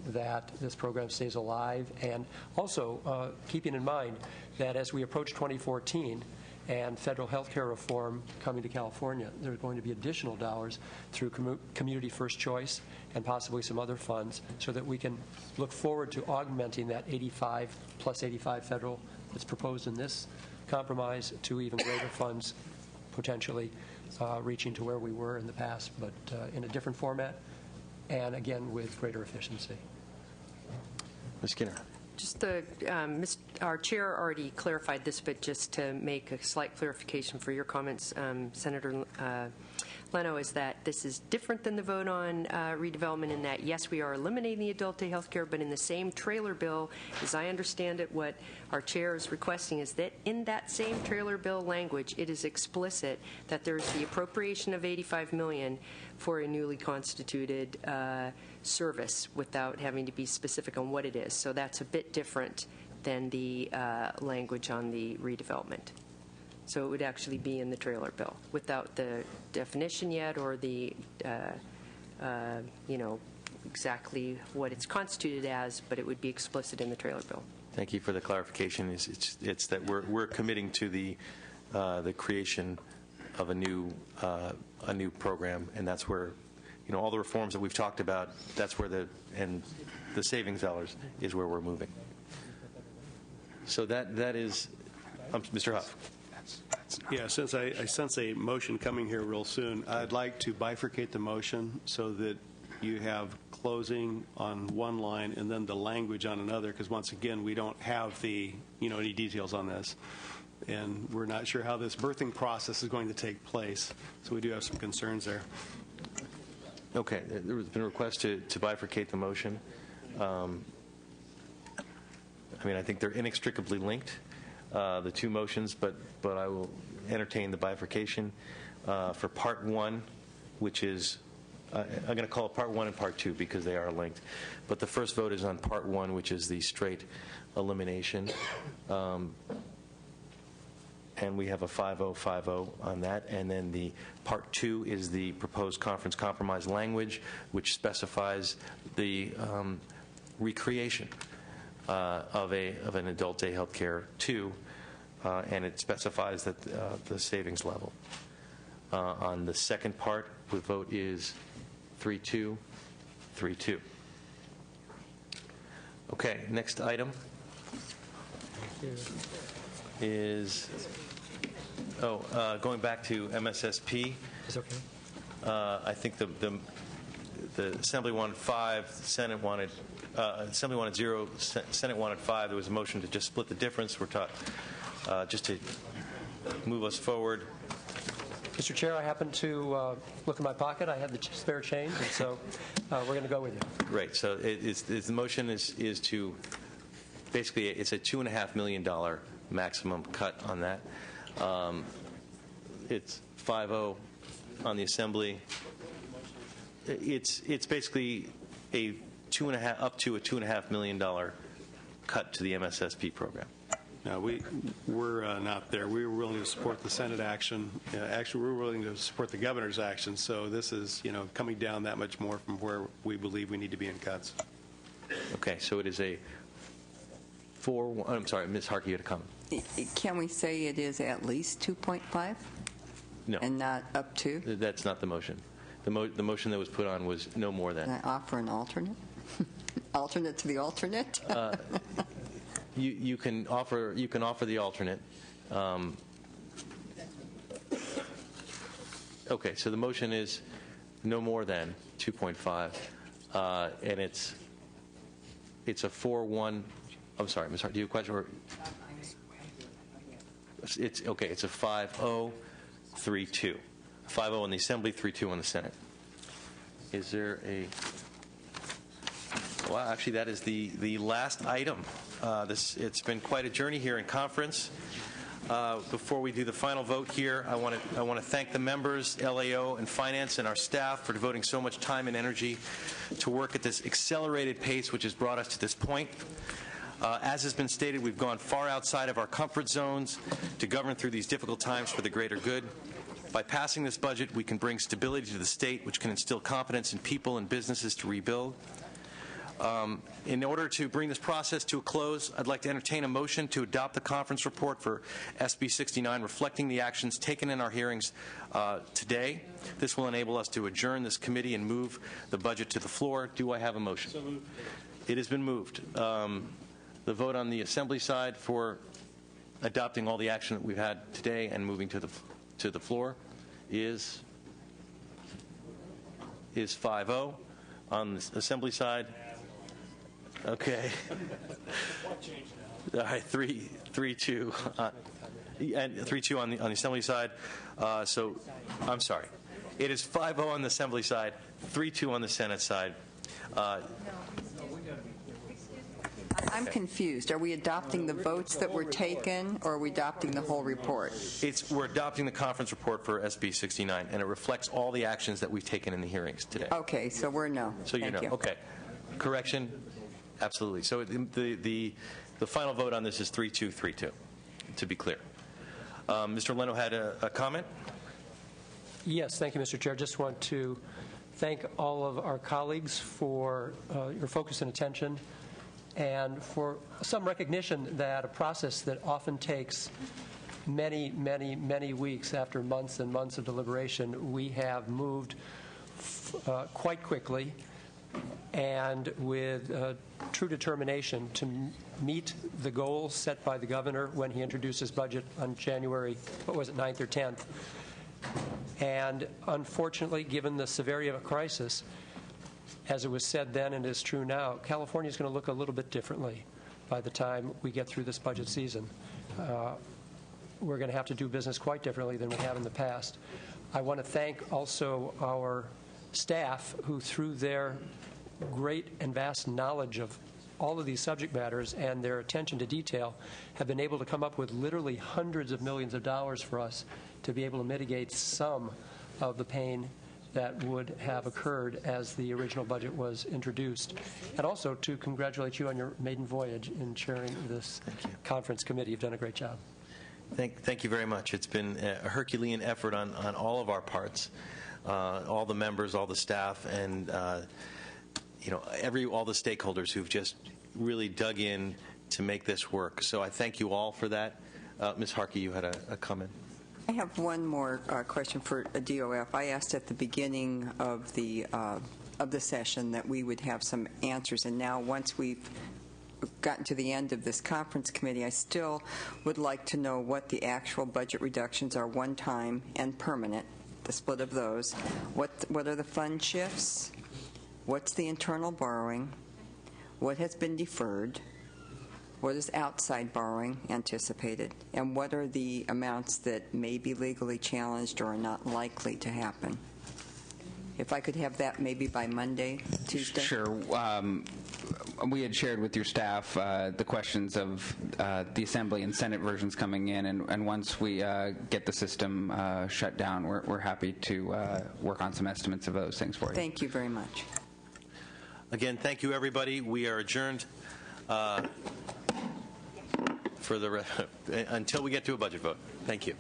that this program stays alive, and also keeping in mind that as we approach 2014 and federal health care reform coming to California, there's going to be additional dollars through Community First Choice and possibly some other funds, so that we can look forward to augmenting that 85 plus 85 federal that's proposed in this compromise to even greater funds potentially reaching to where we were in the past, but in a different format, and again with greater efficiency. Ms. Skinner. Just our chair already clarified this, but just to make a slight clarification for your comments, Senator Leno, is that this is different than the vote on redevelopment in that, yes, we are eliminating the adult day health care, but in the same trailer bill, as I understand it, what our chair is requesting is that in that same trailer bill language, it is explicit that there's the appropriation of $85 million for a newly constituted service without having to be specific on what it is. So that's a bit different than the language on the redevelopment. So it would actually be in the trailer bill without the definition yet or the, exactly what it's constituted as, but it would be explicit in the trailer bill. Thank you for the clarification. It's that we're committing to the creation of a new program, and that's where, all the reforms that we've talked about, that's where the savings dollars is where we're moving. So that is, Mr. Huff. Yeah, since I sense a motion coming here real soon, I'd like to bifurcate the motion so that you have closing on one line and then the language on another, because once again, we don't have the, any details on this. And we're not sure how this birthing process is going to take place. So we do have some concerns there. Okay, there's been a request to bifurcate the motion. I think they're inextricably linked, the two motions, but I will entertain the bifurcation for Part 1, which is, I'm going to call it Part 1 and Part 2 because they are linked. But the first vote is on Part 1, which is the straight elimination. And we have a 5-0-5-0 on that. And then the Part 2 is the proposed conference compromise language, which specifies the recreation of an adult day health care 2, and it specifies that the savings level. On the second part, the vote is 3-2, 3-2. Okay, next item is going back to MSSP. Is okay. I think the Assembly wanted 5, the Senate wanted Assembly wanted 0, Senate wanted 5. There was a motion to just split the difference. We're just to move us forward. Mr. Chair, I happened to look in my pocket. I had the spare change, and so we're going to go with you. Great. So the motion is to basically it's a $2.5 million maximum cut on that. It's 5-0 on the Assembly. It's basically up to a $2.5 million cut to the MSSP program. No, we're not there. We were willing to support the Senate action. Actually, we're willing to support the governor's action. So this is, coming down that much more from where we believe we need to be in cuts. Okay, so it is a 4-1. I'm sorry, Ms. Harkey, you had a comment. Can we say it is at least 2.5? No. And not up to? That's not the motion. The motion that was put on was no more than. Can I offer an alternate? Alternate to the alternate? You can offer the alternate. Okay, so the motion is no more than 2.5, and it's a 4-1. I'm sorry, Ms. Hart, do you have a question? It's okay. It's a 5-0, 3-2. 5-0 in the Assembly, 3-2 on the Senate. Is there a? Well, actually, that is the last item. It's been quite a journey here in conference. Before we do the final vote here, I want to thank the members, LAO and Finance, and our staff for devoting so much time and energy to work at this accelerated pace, which has brought us to this point. As has been stated, we've gone far outside of our comfort zones to govern through these difficult times for the greater good. By passing this budget, we can bring stability to the state, which can instill confidence in people and businesses to rebuild. In order to bring this process to a close, I'd like to entertain a motion to adopt the conference report for SB 69, reflecting the actions taken in our hearings today. This will enable us to adjourn this committee and move the budget to the floor. Do I have a motion? So moved. It has been moved. The vote on the Assembly side for adopting all the action that we've had today and moving to the floor is 5-0 on the Assembly side. Okay. All right, 3-2, and 3-2 on the Assembly side. So, I'm sorry. It is 5-0 on the Assembly side, 3-2 on the Senate side. I'm confused. Are we adopting the votes that were taken, or are we adopting the whole report? We're adopting the conference report for SB 69, and it reflects all the actions that we've taken in the hearings today. Okay, so we're no. So you Thank know. Okay. Correction? Absolutely. So the final vote on this is 3-2, 3-2, to be clear. Mr. Leno had a comment? Yes, thank you, Mr. Chair. Just want to thank all of our colleagues for your focus and attention, and for some recognition that a process that often takes many, many, many weeks after months and months of deliberation, we have moved quite quickly and with true determination to meet the goals set by the governor when he introduced his budget on January, 9th or 10th. And unfortunately, given the severity of a crisis, as it was said then and is true now, California is going to look a little bit differently by the time we get through this budget season. We're going to have to do business quite differently than we have in the past. I want to thank also our staff who, through their great and vast knowledge of all of these subject matters and their attention to detail, have been able to come up with literally hundreds of millions of dollars for us to be able to mitigate some of the pain that would have occurred as the original budget was introduced. And also to congratulate you on your maiden voyage in chairing this conference committee. You've done a great job. Thank you very much. It's been a Herculean effort on all of our parts, all the members, all the staff, and all the stakeholders who've just really dug in to make this work. So I thank you all for that. Ms. Harkey, you had a comment. I have one more question for DOF. I asked at the beginning of the session that we would have some answers, and now once we've gotten to the end of this conference committee, I still would like to know what the actual budget reductions are, one-time and permanent, the split of those. What are the fund shifts? What's the internal borrowing? What has been deferred? What is outside borrowing anticipated? And what are the amounts that may be legally challenged or are not likely to happen? If I could have that maybe by Monday, Tuesday? Sure. We had shared with your staff the questions of the Assembly and Senate versions coming in, and once we get the system shut down, we're happy to work on some estimates of those things for you. Thank you very much. Again, thank you, everybody. We are adjourned until we get to a budget vote. Thank you.